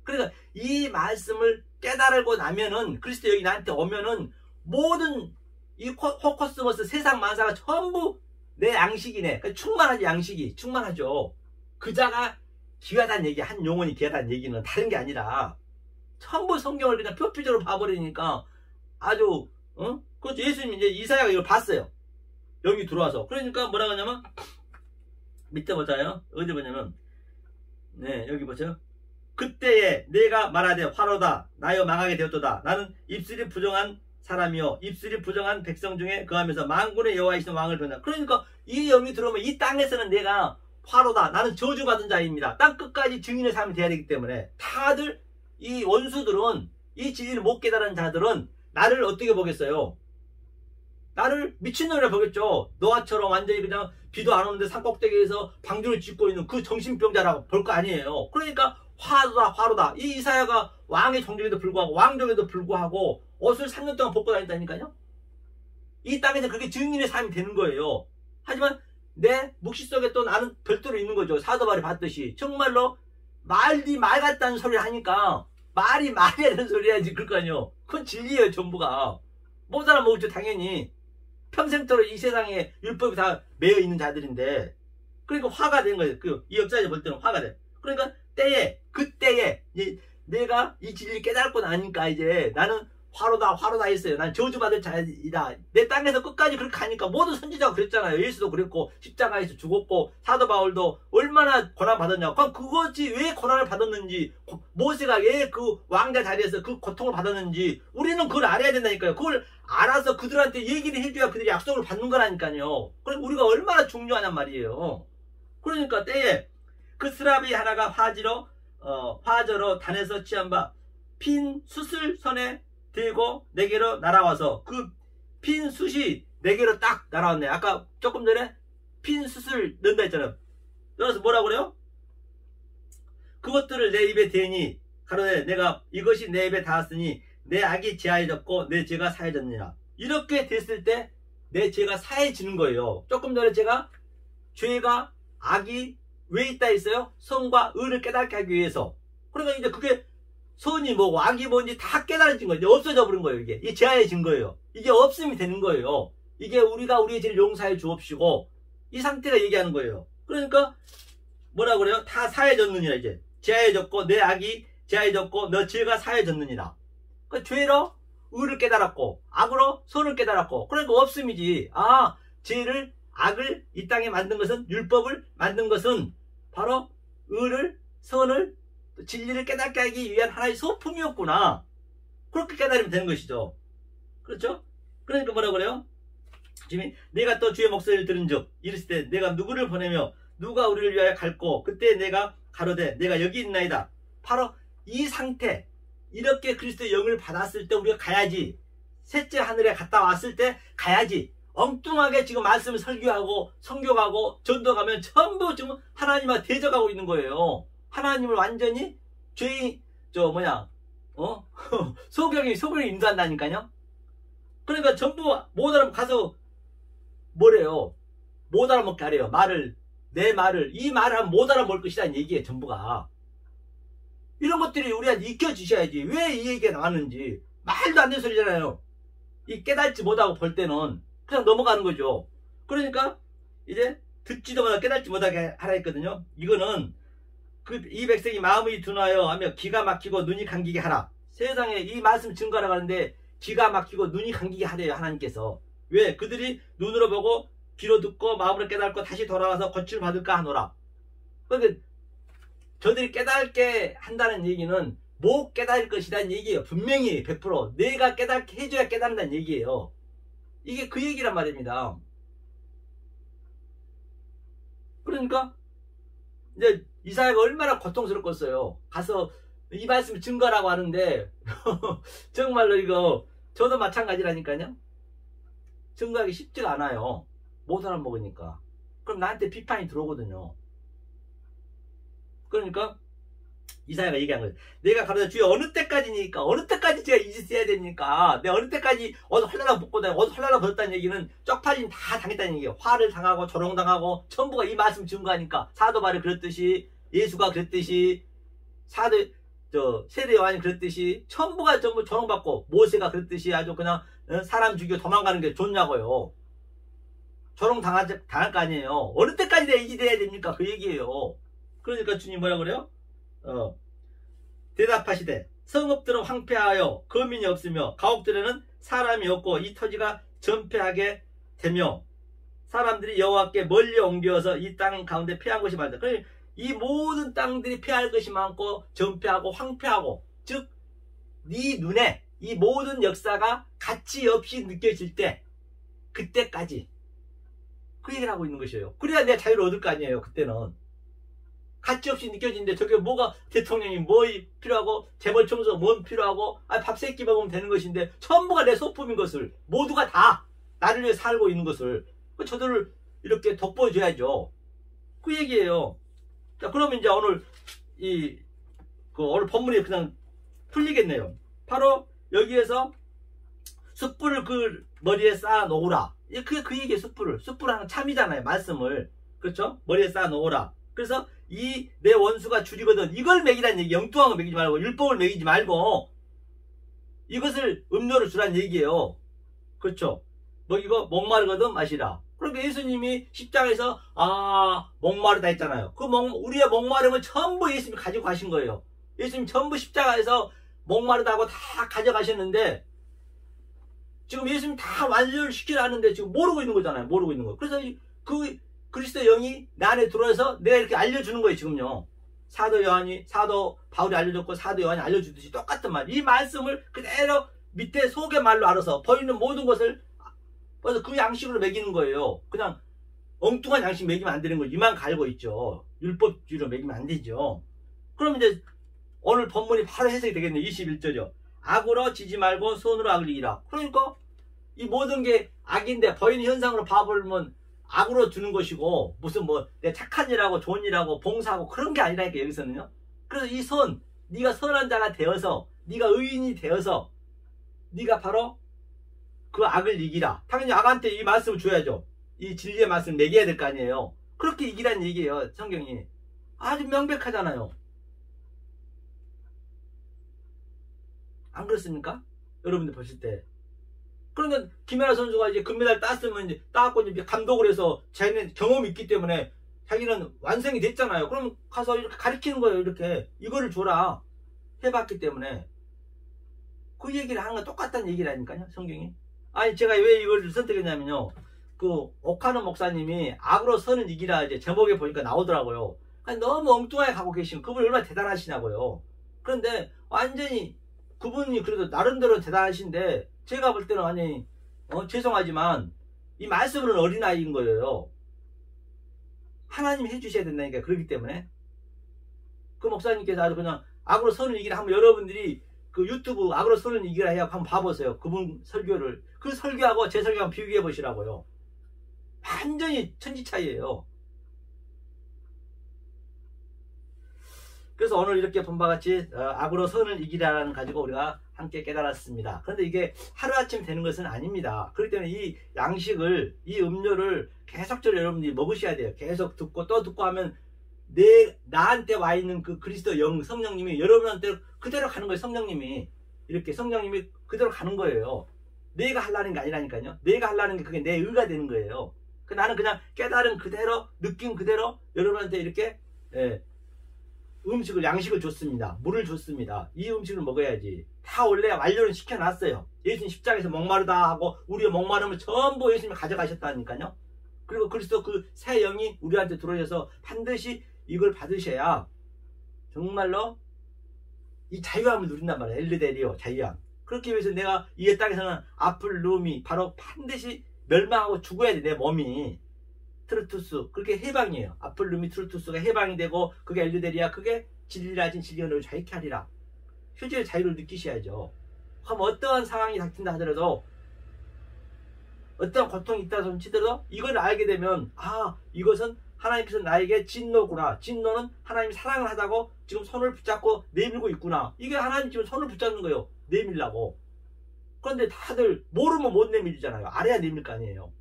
그러니까 이 말씀을 깨달고 나면은, 그리스도 여기 나한테 오면은 모든 이 코코스모스 세상 만사가 전부 내 양식이네. 그러니까 충만하지. 양식이 충만하죠. 그자가 귀하다는 얘기, 한 영혼이 귀하다는 얘기는 다른 게 아니라 전부 성경을 그냥 표피적으로 봐버리니까 아주 그렇죠. 예수님 이제 이사야가 이걸 봤어요. 여기 들어와서. 그러니까 뭐라고 하냐면 밑에 보자요. 어디 보냐면 네 여기 보세요. 그때에 내가 말하되 화로다 나여 망하게 되었도다. 나는 입술이 부정한 사람이요 입술이 부정한 백성 중에 거하면서 만군의 여호와이신 왕을 변한다. 그러니까 이 영이 들어오면 이 땅에서는 내가 화로다. 나는 저주받은 자입니다. 땅 끝까지 증인의 삶이 돼야 되기 때문에 다들 이 원수들은 이 진리를 못 깨달은 자들은 나를 어떻게 보겠어요? 나를 미친놈이라 보겠죠. 노아처럼 완전히 그냥 비도 안 오는데 산꼭대기에서 방주를 짓고 있는 그 정신병자라고 볼 거 아니에요. 그러니까 화로다 화로다. 이 이사야가 왕의 종족에도 불구하고 왕족에도 불구하고 옷을 3년 동안 벗고 다녔다니까요. 이 땅에서 그게 증인의 삶이 되는 거예요. 하지만 내 묵시 속에 또 나는 별도로 있는 거죠. 사도바리 봤듯이 정말로 말이 말 같다는 소리를 하니까 말이 말해야 되는 소리 해야지. 그럴 거 아니에요. 그건 진리예요. 전부가 못 알아먹을죠. 당연히 평생토록 이 세상에 율법이 다 매여 있는 자들인데 그러니까 화가 된 거예요. 이 역사에서 볼 때는 화가 돼. 그러니까 그때에 내가 이 진리를 깨닫고 나니까 이제 나는 화로다 화로다 했어요. 난 저주받을 자이다. 내 땅에서 끝까지 그렇게 가니까 모든 선지자가 그랬잖아요. 예수도 그랬고 십자가에서 죽었고 사도 바울도 얼마나 고난 받았냐고. 그럼 그거지 왜 고난을 받았는지 모세가 왜 그 왕자 자리에서 그 고통을 받았는지 우리는 그걸 알아야 된다니까요. 그걸 알아서 그들한테 얘기를 해줘야 그들이 약속을 받는 거라니까요. 그럼 우리가 얼마나 중요하냔 말이에요. 그러니까 때에 그 스라비 하나가 화저로 단에서 취한 바 핀 숯을 손에 들고 내게로 날아와서 그 핀 숯이 내게로 딱 날아왔네. 아까 조금 전에 핀 숯을 넣는다 했잖아요. 넣어서 뭐라고 그래요? 그것들을 내 입에 대니 가로되 내가 이것이 내 입에 닿았으니 내 악이 지하해졌고 내 죄가 사해졌느니라. 이렇게 됐을 때 내 죄가 사해지는 거예요. 조금 전에 제가 죄가 악이 왜 있다 했어요? 선과 의를 깨닫게 하기 위해서. 그러니까 이제 그게 선이 뭐고 악이 뭔지 다 깨달아진 거예요. 없어져 버린 거예요. 이게 제하해진 거예요. 이게 없음이 되는 거예요. 이게 우리가 우리의 죄를 용서해 주옵시고 이 상태가 얘기하는 거예요. 그러니까 뭐라 그래요? 다 사해졌느니라. 이제 제하해졌고 내 악이 제하해졌고 너 죄가 사해졌느니라. 그 죄로 의를 깨달았고 악으로 선을 깨달았고 그러니까 없음이지. 죄를 악을 이 땅에 만든 것은 율법을 만든 것은 바로 의를 선을 진리를 깨닫게 하기 위한 하나의 소품이었구나. 그렇게 깨달으면 되는 것이죠. 그렇죠? 그러니까 뭐라 그래요? 지금 내가 또 주의 목소리를 들은즉 이랬을 때 내가 누구를 보내며 누가 우리를 위하여 갈고 그때 내가 가로되 내가 여기 있나이다. 바로 이 상태 이렇게 그리스도의 영을 받았을 때 우리가 가야지. 셋째 하늘에 갔다 왔을 때 가야지. 엉뚱하게 지금 말씀을 설교하고 성교하고 전도가면 전부 지금 하나님과 대적하고 있는 거예요. 하나님을 완전히 소경이 인도한다니까요. 그러니까 전부 못 알아먹고 가서 뭐래요? 못 알아먹게 하래요. 내 말을 이 말을 하면 못 알아먹을 것이라는 얘기예요. 전부가. 이런 것들이 우리한테 익혀주셔야지. 왜 이 얘기가 나왔는지. 말도 안 되는 소리잖아요. 이 깨닫지 못하고 볼 때는 그냥 넘어가는 거죠. 그러니까 이제 듣지도 못하고 깨닫지 못하게 하라 했거든요. 이거는 이 백성이 마음이 둔하여 하며 기가 막히고 눈이 감기게 하라. 세상에 이 말씀 증거하라고 하는데 기가 막히고 눈이 감기게 하래요. 하나님께서. 왜? 그들이 눈으로 보고 귀로 듣고 마음으로 깨닫고 다시 돌아와서 고침을 받을까 하노라. 그러니까 저들이 깨닫게 한다는 얘기는 못 깨달을 것이라는 얘기예요. 분명히 100% 내가 깨닫게 해줘야 깨닫는다는 얘기예요. 이게 그 얘기란 말입니다. 그러니까 이제 이사야가 얼마나 고통스럽겠어요. 가서 이 말씀을 증거라고 하는데 정말로 이거 저도 마찬가지라니까요. 증거하기 쉽지가 않아요. 못 알아먹으니까. 그럼 나한테 비판이 들어오거든요. 그러니까 이사야가 얘기한 거예요. 내가 가로되 주여 어느 때까지니까 어느 때까지 제가 이 짓을 해야 됩니까? 내가 어느 때까지 어디 헐라라 벗고 다니고 어디 헐라라 벗었다는 얘기는 쪽팔림 다 당했다는 얘기예요. 화를 당하고 조롱당하고 전부가 이 말씀 증거하니까 사도 바울이 그랬듯이 예수가 그랬듯이 세례 요한이 그랬듯이 전부가 전부 조롱받고 모세가 그랬듯이 아주 그냥 사람 죽이고 도망가는 게 좋냐고요. 조롱 당할 거 아니에요. 어느 때까지 내가 이 짓 해야 됩니까? 그 얘기예요. 그러니까 주님 뭐라 그래요? 대답하시되 성읍들은 황폐하여 거민이 없으며 가옥들에는 사람이 없고 이 토지가 전폐하게 되며 사람들이 여호와께 멀리 옮겨서 이 땅 가운데 피한 것이 많다. 그러니 이 모든 땅들이 피할 것이 많고 전폐하고 황폐하고, 즉 네 눈에 이 모든 역사가 가치 없이 느껴질 때, 그때까지 그 얘기를 하고 있는 것이에요. 그래야 내가 자유를 얻을 거 아니에요. 그때는 가치 없이 느껴지는데 저게 뭐가 대통령이 뭐 필요하고 재벌 총수가 뭐 필요하고 밥 세 끼 먹으면 되는 것인데 전부가 내 소품인 것을, 모두가 다 나를 위해 살고 있는 것을 저들을 이렇게 돋보여줘야죠. 그 얘기예요. 자, 그러면 이제 오늘 오늘 본문이 그냥 풀리겠네요. 바로 여기에서 숯불을 그 머리에 쌓아 놓으라. 그 얘기예요. 숯불을 하는 참이잖아요. 말씀을. 그렇죠? 머리에 쌓아 놓으라. 그래서 이 내 원수가 줄이거든. 이걸 먹이라는 얘기. 영뚱한 거 먹이지 말고, 율법을 먹이지 말고, 이것을 음료를 주라는 얘기예요. 그렇죠? 먹이고 목마르거든 마시라. 그러니까 예수님이 십자가에서 목마르다 했잖아요. 우리의 목마름을 전부 예수님이 가지고 가신 거예요. 예수님이 전부 십자가에서 목마르다고 다 가져가셨는데, 지금 예수님 다 완료를 시키려 하는데 지금 모르고 있는 거잖아요. 모르고 있는 거. 그래서 그 그리스도 영이 내 안에 들어와서 내가 이렇게 알려주는 거예요. 지금요. 사도 바울이 알려줬고 사도 요한이 알려주듯이 똑같은 말. 이 말씀을 그대로 밑에 속의 말로 알아서 보이는 모든 것을, 그래서 그 양식으로 먹이는 거예요. 그냥 엉뚱한 양식 먹이면 안 되는 거예요. 이만 갈고 있죠. 율법주의로 먹이면 안 되죠. 그럼 이제 오늘 본문이 바로 해석이 되겠네요. 21절이요. 악으로 지지 말고 손으로 악을 이기라. 그러니까 이 모든 게 악인데 보이는 현상으로 봐보면 악으로 주는 것이고, 무슨 내 착한 일하고 좋은 일하고 봉사하고 그런 게 아니라니까 여기서는요. 그래서 이 네가 선한 자가 되어서, 네가 의인이 되어서 네가 바로 그 악을 이기라. 당연히 악한테 이 말씀을 줘야죠. 이 진리의 말씀을 먹여야 될 거 아니에요. 그렇게 이기라는 얘기예요. 성경이 아주 명백하잖아요. 안 그렇습니까? 여러분들 보실 때. 그러면 김연아 선수가 이제 금메달 땄으면 이제 따고 이제 감독을 해서 자기는 경험이 있기 때문에 자기는 완성이 됐잖아요. 그럼 가서 이렇게 가르치는 거예요. 이렇게 이거를 줘라. 해봤기 때문에. 그 얘기를 하는 건 똑같다는 얘기라니까요. 성경이. 아니 제가 왜 이걸 선택했냐면요. 오카노 목사님이 악으로 선을 이기라 이제 제목에 보니까 나오더라고요. 아니, 너무 엉뚱하게 가고 계시면 그분이 얼마나 대단하시냐고요. 그런데 완전히 그분이 그래도 나름대로 대단하신데 제가 볼 때는 아니 죄송하지만 이 말씀은 어린아이인 거예요. 하나님이 해주셔야 된다니까. 그렇기 때문에 그 목사님께서 아주 그냥 악으로 선을 이기라 하면 여러분들이 그 유튜브 악으로 선을 이기라 해야 한번 봐보세요. 그분 설교를. 그 설교하고 제 설교하고 비교해 보시라고요. 완전히 천지 차이예요. 그래서 오늘 이렇게 본 바와 같이 악으로 선을 이기라는 가지고 우리가 함께 깨달았습니다. 그런데 이게 하루아침 되는 것은 아닙니다. 그렇기 때문에 이 양식을, 이 음료를 계속적으로 여러분들이 먹으셔야 돼요. 계속 듣고 또 듣고 하면 나한테 와 있는 그 그리스도 영 성령님이 여러분한테 그대로 가는 거예요. 성령님이 그대로 가는 거예요. 내가 하려는 게 아니라니까요. 내가 하려는 게 그게 내 의가 되는 거예요. 나는 그냥 깨달은 그대로, 느낌 그대로 여러분한테 이렇게 음식을, 양식을 줬습니다. 물을 줬습니다. 이 음식을 먹어야지. 다 원래 완료를 시켜놨어요. 예수님 십자가에서 목마르다 하고 우리의 목마름을 전부 예수님이 가져가셨다니까요. 그리고 그리스도 그 새 영이 우리한테 들어오셔서 반드시 이걸 받으셔야 정말로 이 자유함을 누린단 말이에요. 엘르데리오, 자유함. 그렇기 위해서 내가 이 땅에서는 아플룸이 바로 반드시 멸망하고 죽어야 돼. 내 몸이. 트루투스, 그렇게 해방이에요. 아플룸이 트루투스가 해방이 되고 그게 엘르데리아, 그게 진리라진 진리가 너를 자유케 하리라. 휴지의 자유를 느끼셔야죠. 그럼 어떠한 상황이 닥친다 하더라도, 어떠한 고통이 있다 손치더라도 이걸 알게 되면 이것은 하나님께서 나에게 진노구나. 진노는 하나님이 사랑을 하다고 지금 손을 붙잡고 내밀고 있구나. 이게 하나님 지금 손을 붙잡는 거예요. 내밀라고. 그런데 다들 모르면 못 내밀잖아요. 알아야 내밀 거 아니에요.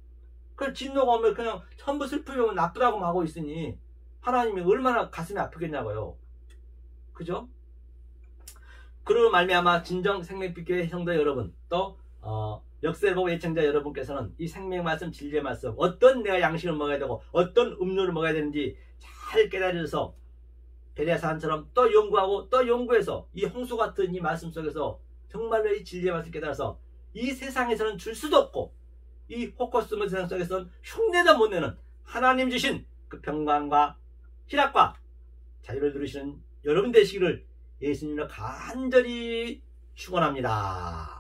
그 진노가 오면 그냥 전부 슬프면 나쁘다고 하고 있으니 하나님이 얼마나 가슴이 아프겠냐고요. 그죠? 그로 말미암아 진정 생명빛교회 성도 여러분, 또 역세보고 예청자 여러분께서는 이 생명 말씀, 진리의 말씀, 어떤 내가 양식을 먹어야 되고 어떤 음료를 먹어야 되는지 잘 깨달으셔서 베레사한처럼 또 연구하고 또 연구해서 이 홍수 같은 이 말씀 속에서 정말로 이 진리의 말씀 깨달아서 이 세상에서는 줄 수도 없고 이 호커스문 세상 속에서는 흉내도 못 내는 하나님 주신 그 평강과 희락과 자유를 누리시는 여러분 되시기를 예수님으로 간절히 축원합니다.